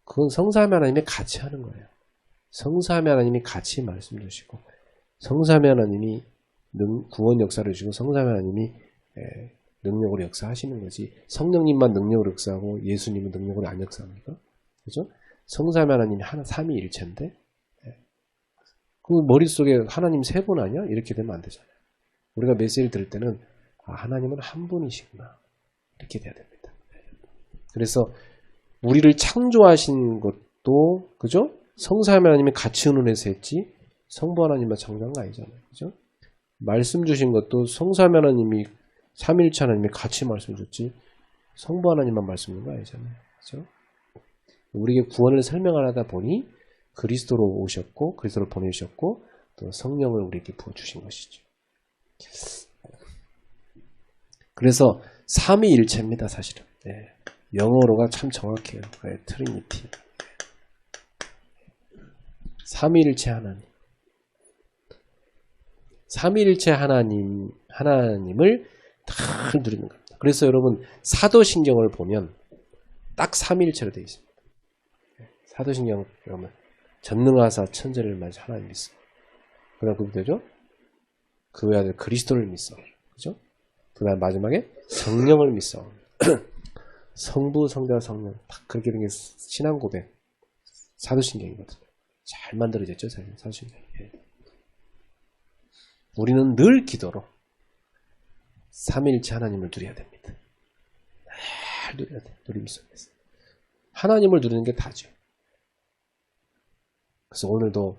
그건 성삼위 하나님이 같이 하는 거예요. 성삼위 하나님이 같이 말씀 주시고, 성삼위 하나님이 구원 역사를 주시고, 성삼위 하나님이 능력으로 역사하시는 거지. 성령님만 능력으로 역사하고 예수님은 능력으로 안 역사합니까? 그죠? 성삼위 하나님이 하나 삼위일체인데 그 머릿속에 하나님 세 분 아니야? 이렇게 되면 안 되잖아요. 우리가 메시지를 들을 때는 하나님은 한 분이시구나. 이렇게 돼야 됩니다. 그래서 우리를 창조하신 것도 그죠? 성사 하나님이 같이 의논해서 했지 성부 하나님만 창조한 거 아니잖아요. 그죠? 말씀 주신 것도 성사 하나님이 삼위일체 하나님이 같이 말씀 줬지 성부 하나님만 말씀 준 거 아니잖아요. 그죠? 우리에게 구원을 설명하다 보니 그리스도로 오셨고 그리스도를 보내주셨고 또 성령을 우리에게 부어주신 것이죠. 그래서 삼위일체입니다. 사실은. 네. 영어로가 참 정확해요. 네, 트리니티. 삼위일체 하나님. 삼위일체 하나님을 다 누리는 겁니다. 그래서 여러분 사도신경을 보면 딱 삼위일체로 되어 있습니다. 사도신경 보면 전능하사 천지를 만지 하나님 믿어. 그다음 그게 되죠? 그 외아들 그리스도를 믿어. 그죠? 그다음 마지막에 성령을 믿어. 성부, 성자, 성령 딱 그렇게 된 게 신앙 고백 사도신경이거든요. 잘 만들어졌죠, 사도신경. 우리는 늘 기도로 삼위일체 하나님을 누려야 됩니다. 늘 누려야 돼. 누림 속에서 하나님을 누리는 게 다죠. 그래서 오늘도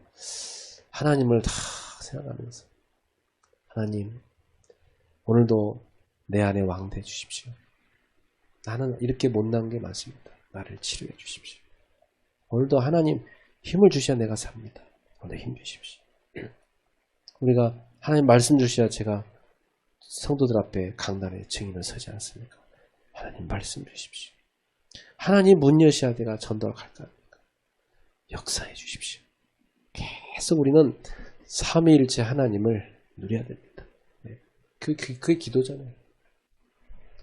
하나님을 다 생각하면서 하나님 오늘도 내 안에 왕 돼 주십시오. 나는 이렇게 못난 게 많습니다. 나를 치료해 주십시오. 오늘도 하나님 힘을 주셔야 내가 삽니다. 오늘 힘 주십시오. 우리가 하나님 말씀 주셔야 제가 성도들 앞에 강단에 증인을 서지 않습니까? 하나님 말씀 주십시오. 하나님 문 여셔야 내가 전도를 갈까 합니까? 역사해 주십시오. 계속 우리는 삼위일체 하나님을 누려야 됩니다. 그게 기도잖아요.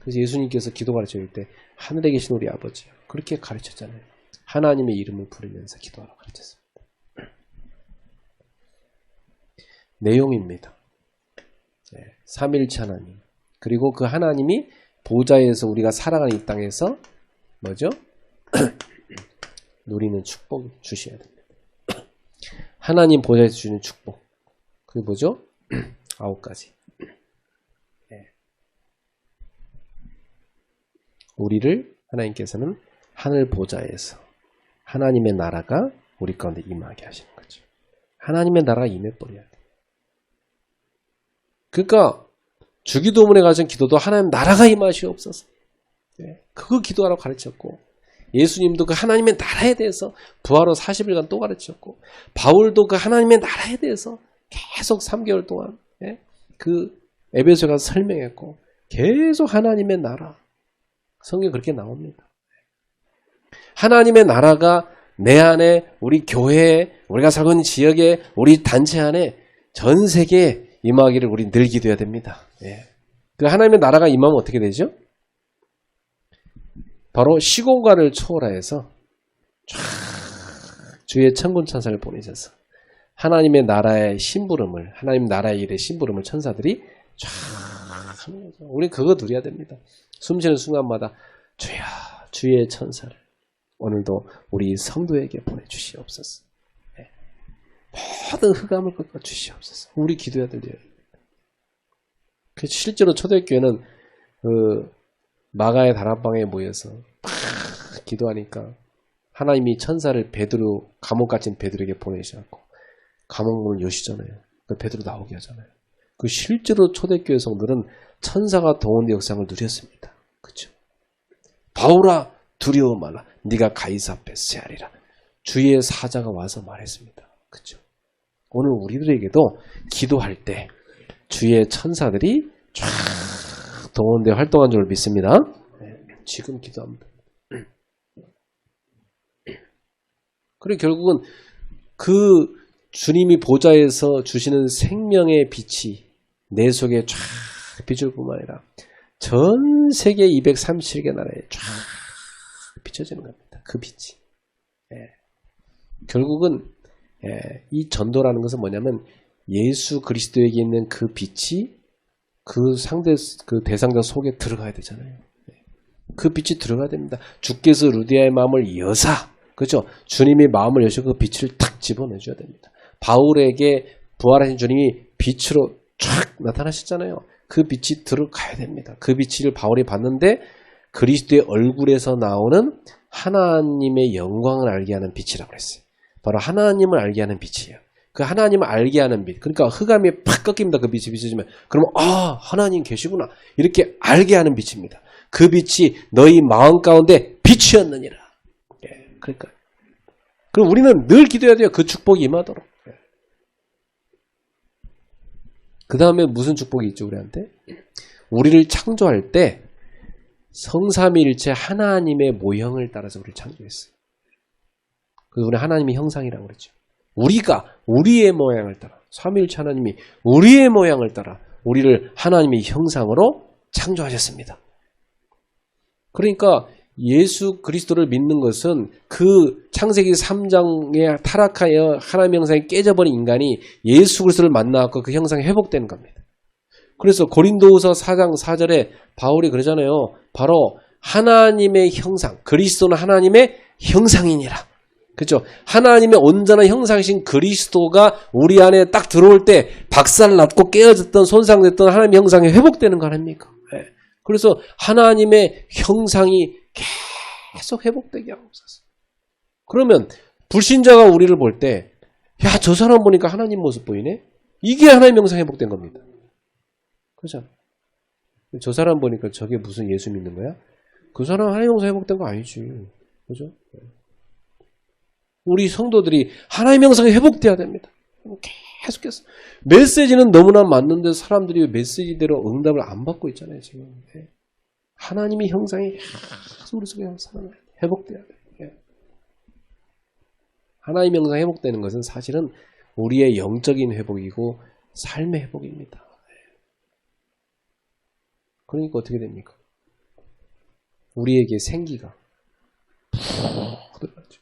그래서 예수님께서 기도 가르칠 때 하늘에 계신 우리 아버지 그렇게 가르쳤잖아요. 하나님의 이름을 부르면서 기도하라고 가르쳤습니다. 내용입니다. 삼위일체 하나님 그리고 그 하나님이 보좌에서 우리가 살아가는 이 땅에서 뭐죠? 누리는 축복 주셔야 됩니다. 하나님 보좌에서 주는 축복 그게 뭐죠? 9가지. 우리를 하나님께서는 하늘 보좌에서 하나님의 나라가 우리 가운데 임하게 하시는 거죠. 하나님의 나라가 임해버려야 돼. 그러니까 주기도문에 가진 기도도 하나님 나라가 임하시옵소서. 그거 기도하라고 가르쳤고 예수님도 그 하나님의 나라에 대해서 부활후 40일간 또 가르쳤고 바울도 그 하나님의 나라에 대해서 계속 3개월 동안 그 에베소에 가서 설명했고 계속 하나님의 나라 성경에 그렇게 나옵니다. 하나님의 나라가 내 안에 우리 교회에 우리가 살고 있는 지역에 우리 단체 안에 전 세계에 임하기를 우리 늘 기도해야 됩니다. 그 하나님의 나라가 임하면 어떻게 되죠? 바로 시공간을 초월해서 쫙 주의 천군 천사를 보내셔서 하나님의 나라의 심부름을 하나님 나라의 일의 심부름을 천사들이 쫙 하는 거죠. 우리 그거 누려야 됩니다. 숨쉬는 순간마다 주여 주의 천사를 오늘도 우리 성도에게 보내주시옵소서. 모든 흑암을 꺾어 주시옵소서. 우리 기도해야 될 일이에요. 실제로 초대교회는 그 마가의 다락방에 모여서 막 기도하니까 하나님이 천사를 베드로 감옥 갇힌 베드로에게 보내셔갖고 감옥문을 여시잖아요. 그 베드로 나오게 하잖아요. 그 실제로 초대교회 성도는 천사가 동원의 역상을 누렸습니다. 그렇죠? 바울아 두려워 말라. 네가 가이사 앞에 세하리라. 주의 사자가 와서 말했습니다. 그렇죠? 오늘 우리들에게도 기도할 때 주의 천사들이 쫙 동원되어 활동한 줄 믿습니다. 지금 기도합니다. 그리고 결국은 그 주님이 보좌에서 주시는 생명의 빛이 내 속에 쫙 비출 뿐만 아니라 전 세계 237개 나라에 쫙 비춰지는 겁니다. 그 빛이. 결국은 이 전도라는 것은 뭐냐면 예수 그리스도에게 있는 그 빛이 그 대상자 속에 들어가야 되잖아요. 그 빛이 들어가야 됩니다. 주께서 루디아의 마음을 여사, 그죠? 주님이 마음을 여셔 그 빛을 탁 집어내줘야 됩니다. 바울에게 부활하신 주님이 빛으로 쫙 나타나셨잖아요. 그 빛이 들어가야 됩니다. 그 빛을 바울이 봤는데 그리스도의 얼굴에서 나오는 하나님의 영광을 알게 하는 빛이라고 했어요. 바로 하나님을 알게 하는 빛이에요. 그 하나님을 알게 하는 빛. 그러니까 흑암이 팍 꺾입니다. 그 빛이 비춰지면. 그러면 하나님 계시구나. 이렇게 알게 하는 빛입니다. 그 빛이 너희 마음 가운데 빛이었느니라. 그러니까. 그럼 우리는 늘 기도해야 돼요. 그 축복이 임하도록. 그 다음에 무슨 축복이 있죠, 우리한테? 우리를 창조할 때 성삼위일체 하나님의 모형을 따라서 우리를 창조했어요. 그래서 우리 하나님의 형상이라고 그랬죠. 우리가 우리의 모양을 따라, 삼위일체 하나님이 우리의 모양을 따라 우리를 하나님의 형상으로 창조하셨습니다. 그러니까 예수 그리스도를 믿는 것은 그 창세기 3장에 타락하여 하나님의 형상이 깨져버린 인간이 예수 그리스도를 만나고 그 형상이 회복되는 겁니다. 그래서 고린도후서 4장 4절에 바울이 그러잖아요. 바로 하나님의 형상, 그리스도는 하나님의 형상이니라. 그렇죠? 하나님의 온전한 형상이신 그리스도가 우리 안에 딱 들어올 때 박살났고 깨어졌던 손상됐던 하나님의 형상이 회복되는 거 아닙니까? 네. 그래서 하나님의 형상이 계속 회복되게 하고 있었어요. 그러면 불신자가 우리를 볼 때 야, 저 사람 보니까 하나님 모습 보이네? 이게 하나님의 형상이 회복된 겁니다. 그렇죠? 저 사람 보니까 저게 무슨 예수 믿는 거야? 그 사람 하나님의 형상 회복된 거 아니지. 그죠? 우리 성도들이 하나님의 형상이 회복돼야 됩니다. 계속해서. 메시지는 너무나 맞는데 사람들이 메시지대로 응답을 안 받고 있잖아요, 지금. 하나님의 형상이 계속 우리 속에 살아나야 돼. 회복돼야 돼. 하나님의 형상이 회복되는 것은 사실은 우리의 영적인 회복이고 삶의 회복입니다. 그러니까 어떻게 됩니까? 우리에게 생기가 푹 들어가죠.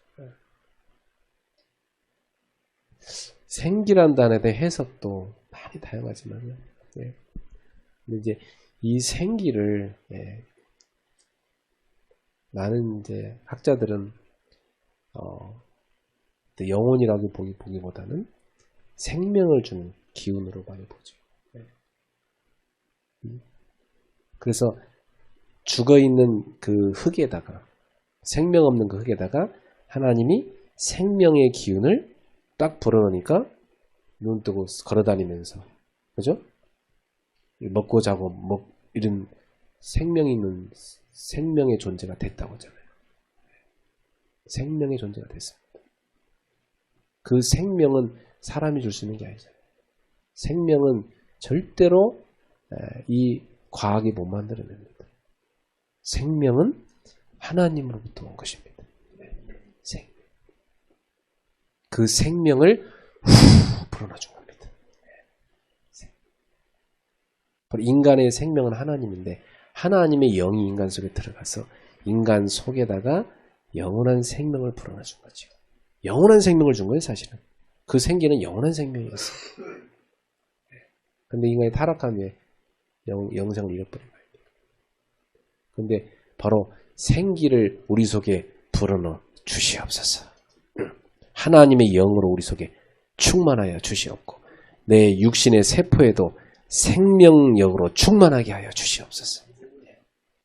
생기란 단어에 대한 해석도 많이 다양하지만요. 근데 이제 이 생기를 많은 이제 학자들은 영혼이라고 보기보다는 생명을 주는 기운으로 많이 보죠. 그래서 죽어있는 그 흙에다가 생명 없는 그 흙에다가 하나님이 생명의 기운을 딱 불어넣으니까 눈 뜨고 걸어다니면서 그죠? 먹고 자고 이런 생명이 있는 생명의 존재가 됐다고 하잖아요. 생명의 존재가 됐습니다. 그 생명은 사람이 줄 수 있는 게 아니잖아요. 생명은 절대로 이 과학이 못 만들어냅니다. 생명은 하나님으로부터 온 것입니다. 그 생명을 불어넣어준 겁니다. 인간의 생명은 하나님인데 하나님의 영이 인간 속에 들어가서 인간 속에다가 영원한 생명을 불어넣어준 거죠. 영원한 생명을 준 거예요, 사실은. 그 생기는 영원한 생명이었어요. 근데 인간이 타락하며 영생을 잃어버린 거예요. 근데 바로 생기를 우리 속에 불어넣어 주시옵소서. 하나님의 영으로 우리 속에 충만하여 주시옵고 내 육신의 세포에도 생명력으로 충만하게 하여 주시옵소서.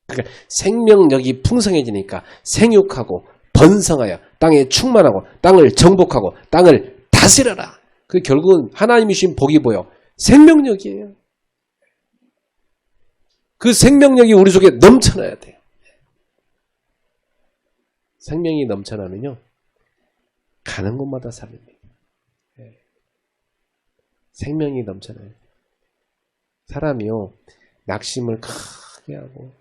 그러니까 생명력이 풍성해지니까 생육하고 번성하여 땅에 충만하고 땅을 정복하고 땅을 다스려라. 그 결국은 하나님이 주신 복이 뭐예요? 생명력이에요. 그 생명력이 우리 속에 넘쳐나야 돼요. 생명이 넘쳐나면요. 가는 곳마다 살립니다. 생명이 넘쳐나요. 사람이요. 낙심을 크게 하고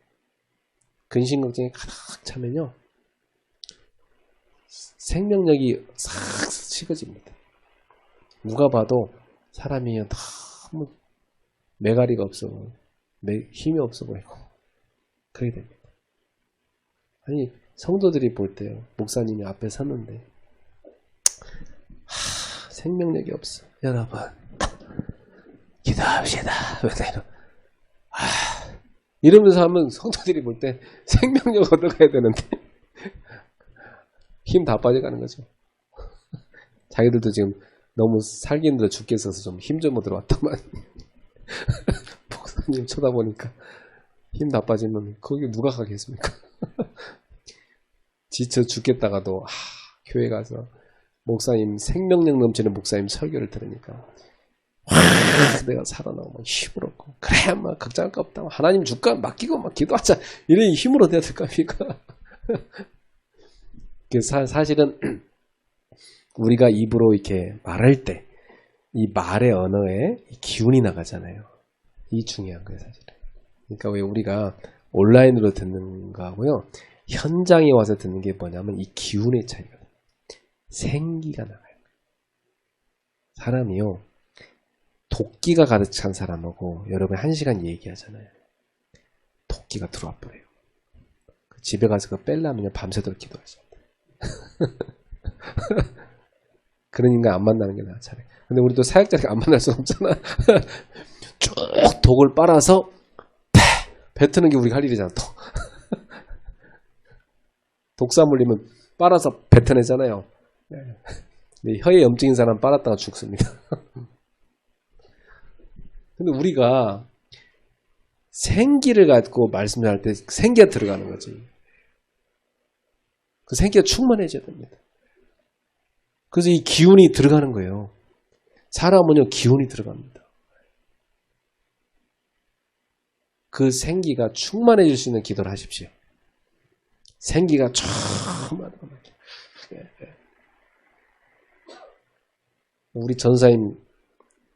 근심 걱정이 가득 차면요. 생명력이 싹 식어집니다. 누가 봐도 사람이 너무 매가리가 없어 보이고 힘이 없어 보이고 그렇게 됩니다. 아니 성도들이 볼 때요. 목사님이 앞에 섰는데 생명력이 없어. 여러분 기도합시다. 이러면서 하면 성도들이 볼 때 생명력 얻어가야 되는데 힘 다 빠져가는 거죠. 자기들도 지금 너무 살기 힘들어 죽겠어서 좀 힘 좀 얻으러 왔더만. 목사님 쳐다보니까 힘 나빠지면 거기 누가 가겠습니까? 지쳐 죽겠다가도 교회 가서 목사님 생명력 넘치는 목사님 설교를 들으니까 내가 살아나고 막 힘을 얻고 그래 막 걱정할 거 없다. 하나님 줄까 맡기고 막 기도하자. 이런 힘으로 돼야 될 거 아닙니까? 사실은 우리가 입으로 이렇게 말할 때 이 말의 언어에 기운이 나가잖아요. 이 중요한 거예요, 사실은. 그러니까 왜 우리가 온라인으로 듣는 거하고요, 현장에 와서 듣는 게 뭐냐면 이 기운의 차이거든요. 생기가 나가요. 사람이요, 도끼가 가득 찬 사람하고 여러분 1시간 얘기하잖아요. 도끼가 들어와 버려요. 집에 가서 그거 뺄라면 밤새도록 기도하셔야 돼요. 그런 인간 안 만나는 게 나아, 차라리. 근데 우리도 사역자니까 안 만날 수 없잖아. 쭉 독을 빨아서 뱉는 게 우리가 할 일이잖아, 또. 독사 물리면 빨아서 뱉어내잖아요. 혀에 염증인 사람 빨았다가 죽습니다. 근데 우리가 생기를 갖고 말씀을 할 때 생기가 들어가는 거지. 그 생기가 충만해져야 됩니다. 그래서 이 기운이 들어가는 거예요. 사람은요, 기운이 들어갑니다. 그 생기가 충만해질 수 있는 기도를 하십시오. 생기가 충만하고. 우리 전사님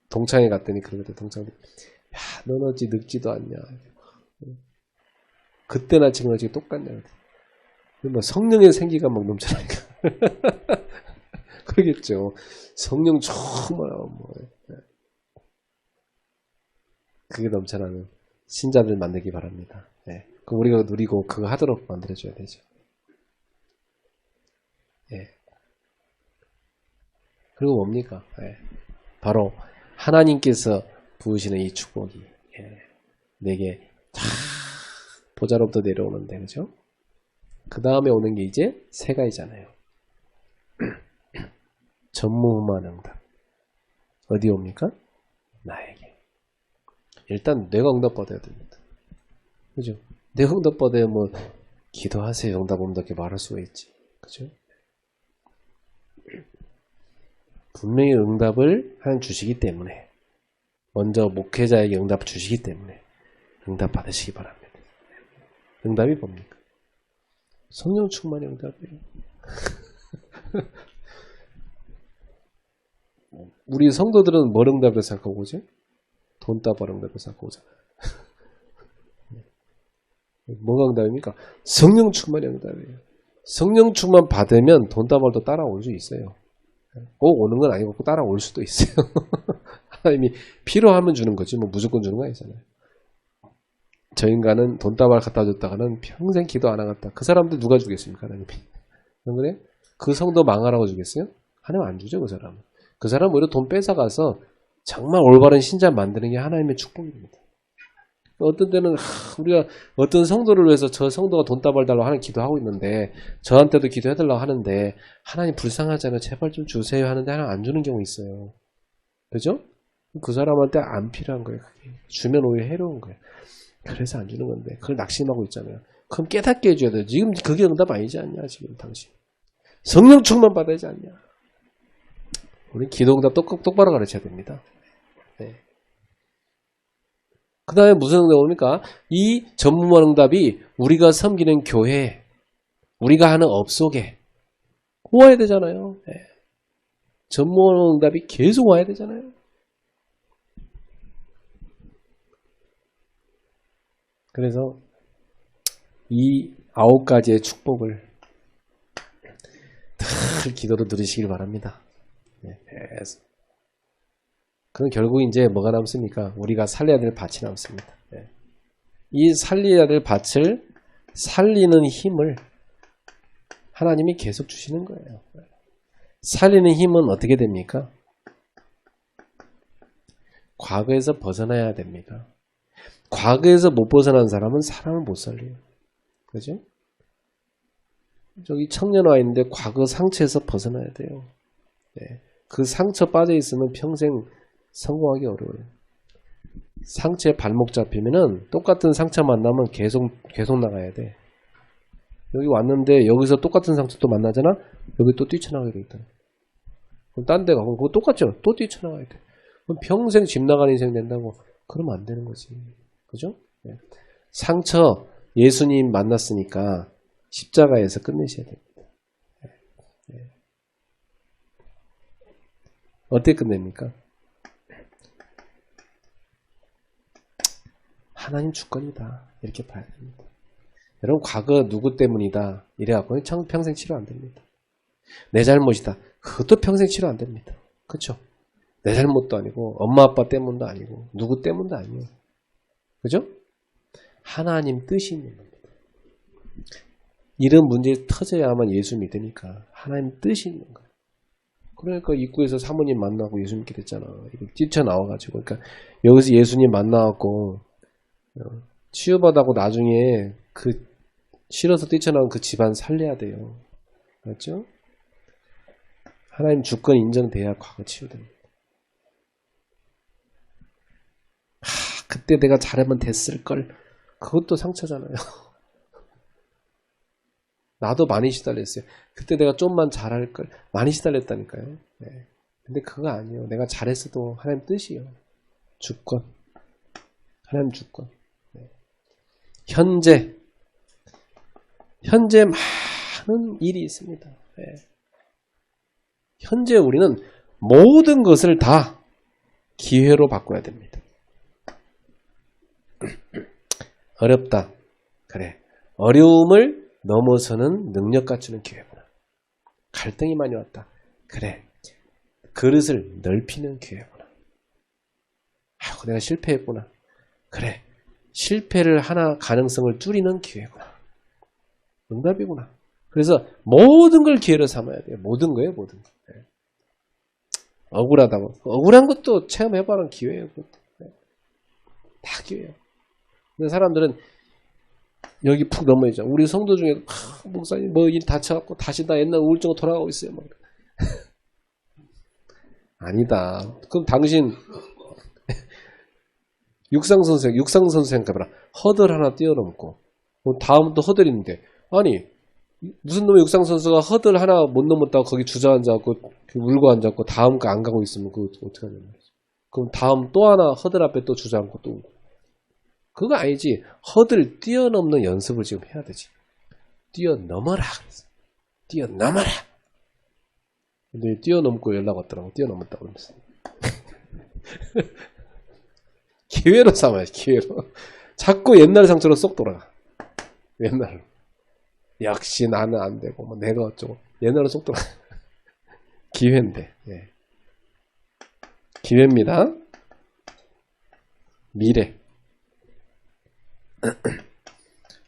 동창회 갔더니 그러거든. 동창들, 야, 넌 어찌 늙지도 않냐. 그때나 지금 어찌 똑같냐. 뭐 성령의 생기가 막 넘쳐나니까. 그러겠죠. 성령 충만하고 뭐. 그게 넘쳐나는 신자들 만들기 바랍니다. 예. 그럼 우리가 누리고 그거 하도록 만들어줘야 되죠. 예. 그리고 뭡니까? 예. 바로 하나님께서 부으시는 이 축복이, 예. 내게 다 보좌로부터 내려오는데, 그죠? 그 다음에 오는 게 이제 세 가지잖아요. 전무후무한 응답. 어디 옵니까? 나에게. 일단 내가 응답받아야 됩니다. 그죠? 내가 응답받아야 뭐 기도하세요, 응답 옵니다 이렇게 말할 수가 있지. 그죠? 분명히 응답을 하나님 주시기 때문에, 먼저 목회자에게 응답 주시기 때문에 응답 받으시기 바랍니다. 응답이 뭡니까? 성령 충만의 응답이에요. 우리 성도들은 뭘 응답을 생각하고 오지? 돈다발 응답을 생각하고 오잖아요. 뭐가 응답입니까? 성령 충만의 응답이에요. 성령 충만 받으면 돈다발도 따라올 수 있어요. 꼭 오는 건 아니고 따라올 수도 있어요. 하나님이 필요하면 주는 거지 뭐 무조건 주는 거 아니잖아요. 저 인간은 돈다발 갖다 줬다가는 평생 기도 안 하겠다. 그 사람들 누가 주겠습니까? 하나님이. 안 그래? 그 성도 망하라고 주겠어요? 하나님 안 주죠, 그 사람은. 그 사람은 오히려 돈 뺏어가서 정말 올바른 신자 만드는 게 하나님의 축복입니다. 어떤 때는 우리가 어떤 성도를 위해서 저 성도가 돈다발 달라고 하는 기도하고 있는데, 저한테도 기도해달라고 하는데 하나님 불쌍하잖아요. 제발 좀 주세요 하는데 하나님 안 주는 경우 있어요. 그죠? 그 사람한테 안 필요한 거예요. 그게. 주면 오히려 해로운 거예요. 그래서 안 주는 건데 그걸 낙심하고 있잖아요. 그럼 깨닫게 해줘야 돼요. 지금 그게 응답 아니지 않냐, 지금 당신. 성령 충만 받아야지 않냐. 우리 기도 응답 똑바로 가르쳐야 됩니다. 네. 그 다음에 무슨 응답 옵니까? 이 전무후무한 응답이 우리가 섬기는 교회, 우리가 하는 업 속에 와야 되잖아요. 네. 전무후무한 응답이 계속 와야 되잖아요. 그래서 이 9가지의 축복을 늘 기도로 누리시길 바랍니다. 네. 그럼 결국 이제 뭐가 남습니까? 우리가 살려야 될 밭이 남습니다. 네. 이 살려야 될 밭을 살리는 힘을 하나님이 계속 주시는 거예요. 살리는 힘은 어떻게 됩니까? 과거에서 벗어나야 됩니다. 과거에서 못 벗어난 사람은 사람을 못 살려요. 그죠? 저기 청년 와 있는데 과거 상처에서 벗어나야 돼요. 네. 그 상처 빠져 있으면 평생 성공하기 어려워요. 상처에 발목 잡히면은 똑같은 상처 만나면 계속 나가야 돼. 여기 왔는데 여기서 똑같은 상처 또 만나잖아? 여기 또 뛰쳐나가게 돼 있다. 그럼 딴 데 가면 그거 똑같죠? 또 뛰쳐나가야 돼. 그럼 평생 집 나가는 인생 된다고? 그러면 안 되는 거지. 그죠? 네. 상처 예수님 만났으니까 십자가에서 끝내셔야 됩니다. 네. 어떻게 끝냅니까? 하나님 주권이다. 이렇게 봐야 됩니다. 여러분 과거 누구 때문이다. 이래갖고는 평생 치료 안 됩니다. 내 잘못이다. 그것도 평생 치료 안 됩니다. 그렇죠? 내 잘못도 아니고 엄마 아빠 때문도 아니고 누구 때문도 아니에요. 그죠? 하나님 뜻이 있는 겁니다. 이런 문제 터져야만 예수 믿으니까 하나님 뜻이 있는 거예요. 그러니까 입구에서 사모님 만나고 예수 믿게 됐잖아. 뛰쳐나와가지고. 그러니까 여기서 예수님 만나갖고 치유받아고 나중에 그 싫어서 뛰쳐나온 그 집안 살려야 돼요. 맞죠? 하나님 주권 인정돼야 과거 치유됩니다. 그때 내가 잘하면 됐을걸. 그것도 상처잖아요. 나도 많이 시달렸어요. 그때 내가 좀만 잘할걸. 많이 시달렸다니까요. 네. 근데 그거 아니에요. 내가 잘했어도 하나님 뜻이에요. 주권. 하나님 주권. 네. 현재 많은 일이 있습니다. 네. 현재 우리는 모든 것을 다 기회로 바꿔야 됩니다. 어렵다. 그래. 어려움을 넘어서는 능력 갖추는 기회구나. 갈등이 많이 왔다. 그래. 그릇을 넓히는 기회구나. 아이고, 내가 실패했구나. 그래. 실패를 하나 가능성을 줄이는 기회구나. 응답이구나. 그래서 모든 걸 기회로 삼아야 돼요. 모든 거예요, 모든 거. 네. 억울하다고. 억울한 것도 체험해봐는 기회예요. 네. 다 기회예요. 근데 사람들은 여기 푹 넘어있죠. 우리 성도 중에 목사님 뭐 일 다쳐갖고 다시 나 옛날 우울증으로 돌아가고 있어요. 막. 아니다. 그럼 당신 육상선수 생각해봐라. 허들 하나 뛰어넘고 다음 또 허들인데 아니 무슨 놈의 육상선수가 허들 하나 못 넘었다고 거기 주저앉아갖고 울고 앉았고 다음 거 안 가고 있으면 그거 어떻게 하냐는 말이지. 그럼 다음 또 하나 허들 앞에 또 주저앉고 또 울고. 그거 아니지. 허들 뛰어넘는 연습을 지금 해야 되지. 뛰어넘어라. 뛰어넘어라. 근데 뛰어넘고 연락 왔더라고. 뛰어넘었다고 그러면서. 기회로 삼아야지. 기회로. 자꾸 옛날 상처로 쏙 돌아가. 옛날로. 역시 나는 안 되고 뭐 내가 어쩌고. 옛날로 쏙 돌아가. 기회인데. 예. 기회입니다. 미래.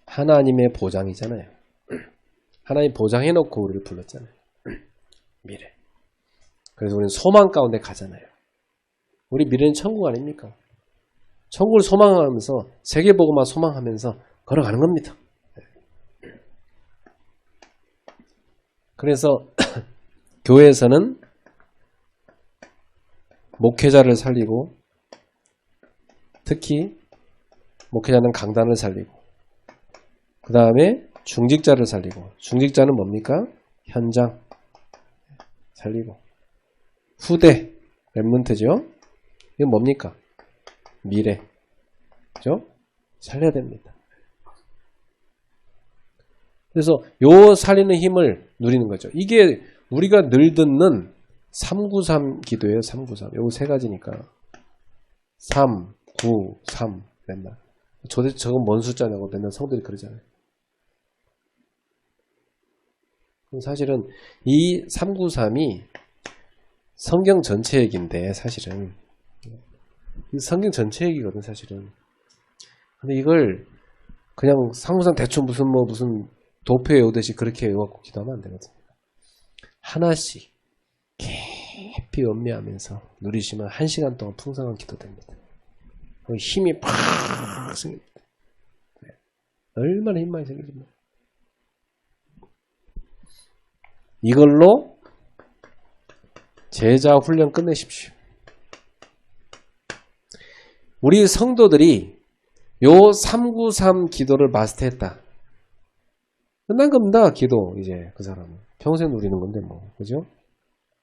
하나님의 보장이잖아요. 하나님 보장해놓고 우리를 불렀잖아요. 미래. 그래서 우리는 소망 가운데 가잖아요. 우리 미래는 천국 아닙니까? 천국을 소망하면서 세계복음만 소망하면서 걸어가는 겁니다. 그래서 교회에서는 목회자를 살리고 특히 목회자는 강단을 살리고 그 다음에 중직자를 살리고 중직자는 뭡니까? 현장 살리고 후대 랩런트죠. 이건 뭡니까? 미래 그죠? 살려야 됩니다. 그래서 요 살리는 힘을 누리는 거죠. 이게 우리가 늘 듣는 393 기도예요. 393 요거 세 가지니까 3, 9, 3 맨날 저건 뭔 숫자냐고 맨날 성들이 그러잖아요. 사실은 이 393이 성경 전체 얘기인데 사실은 성경 전체 얘기거든 사실은. 근데 이걸 그냥 393 대충 무슨 도표 외우듯이 그렇게 외워갖고 기도하면 안 되거든. 하나씩 깊이 음미하면서 누리시면 1시간 동안 풍성한 기도됩니다. 힘이 팍 생깁니다. 얼마나 힘 많이 생깁니다. 이걸로 제자 훈련 끝내십시오. 우리 성도들이 요 393 기도를 마스터했다. 끝난 겁니다. 기도 이제 그 사람은 평생 누리는 건데 뭐 그죠?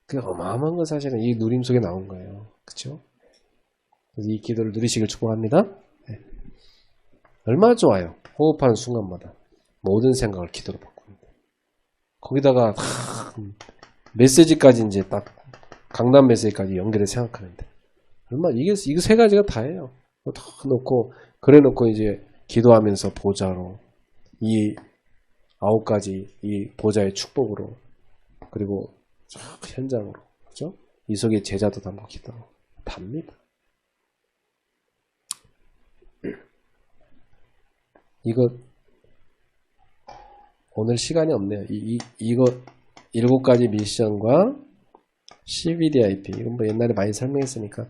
그 어마어마한 건 사실은 이 누림 속에 나온 거예요. 그렇죠? 그래서 이 기도를 누리시길 축복합니다. 네. 얼마나 좋아요. 호흡하는 순간마다 모든 생각을 기도로 바꿉니다. 거기다가 메시지까지 이제 딱 강단 메시지까지 연결해 생각하는데 얼마 이거 세 가지가 다예요. 다 놓고 그래 놓고 이제 기도하면서 보좌로 이 9가지 이 보좌의 축복으로 그리고 현장으로 그죠? 이 속에 제자도 담고 기도로 답니다. 이거 오늘 시간이 없네요. 이거 7가지 미션과 CVDIP 이건 뭐 옛날에 많이 설명했으니까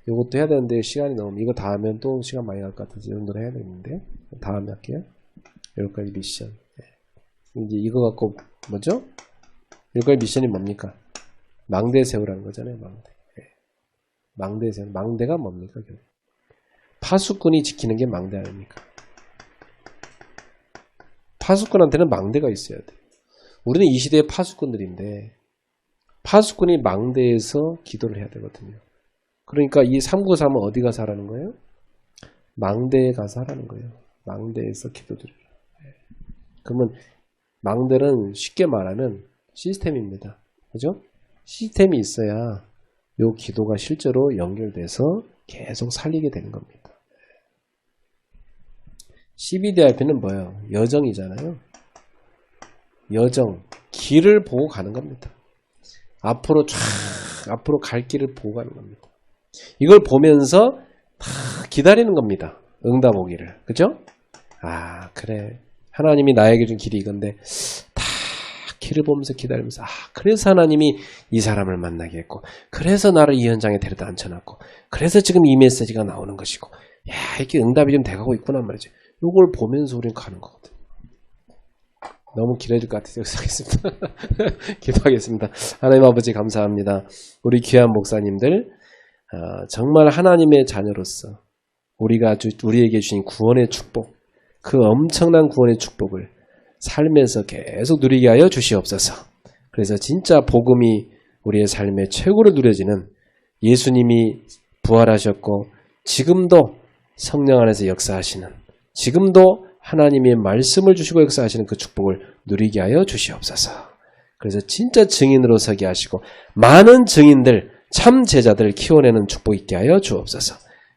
이것도 해야 되는데 시간이 너무 이거 다 하면 또 시간 많이 갈 것 같아서 이 정도로 해야 되는데 다음에 할게요. 7가지 미션. 이제 이거 갖고 뭐죠? 7가지 미션이 뭡니까? 망대 세우라는 거잖아요. 망대. 망대 세우. 망대가 뭡니까? 파수꾼이 지키는 게 망대 아닙니까? 파수꾼한테는 망대가 있어야 돼. 우리는 이 시대의 파수꾼들인데 파수꾼이 망대에서 기도를 해야 되거든요. 그러니까 이 393은 어디 가서 하라는 거예요? 망대에 가서 하라는 거예요. 망대에서 기도드려라. 그러면 망대는 쉽게 말하면 시스템입니다. 그죠? 시스템이 있어야 요 기도가 실제로 연결돼서 계속 살리게 되는 겁니다. CBDIP는 뭐예요? 여정이잖아요. 여정, 길을 보고 가는 겁니다. 앞으로 갈 길을 보고 가는 겁니다. 이걸 보면서 다 기다리는 겁니다. 응답 오기를. 그죠? 아, 그래. 하나님이 나에게 준 길이 이건데 다 길을 보면서 기다리면서 그래서 하나님이 이 사람을 만나게 했고 그래서 나를 이 현장에 데려다 앉혀놨고 그래서 지금 이 메시지가 나오는 것이고 야, 이렇게 응답이 좀 돼가고 있구나 말이죠. 이걸 보면서 우리는 가는 거거든요. 너무 길어질 것 같아서 여기서 하겠습니다. 기도하겠습니다. 하나님 아버지 감사합니다. 우리 귀한 목사님들 정말 하나님의 자녀로서 우리에게 주신 구원의 축복 그 엄청난 구원의 축복을 삶에서 계속 누리게 하여 주시옵소서. 그래서 진짜 복음이 우리의 삶의 최고로 누려지는 예수님이 부활하셨고 지금도 성령 안에서 역사하시는 지금도 하나님의 말씀을 주시고 역사하시는 그 축복을 누리게 하여 주시옵소서. 그래서 진짜 증인으로 서게 하시고 많은 증인들 참 제자들 키워내는 축복 있게 하여 주옵소서.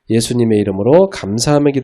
예수님의 이름으로 감사하며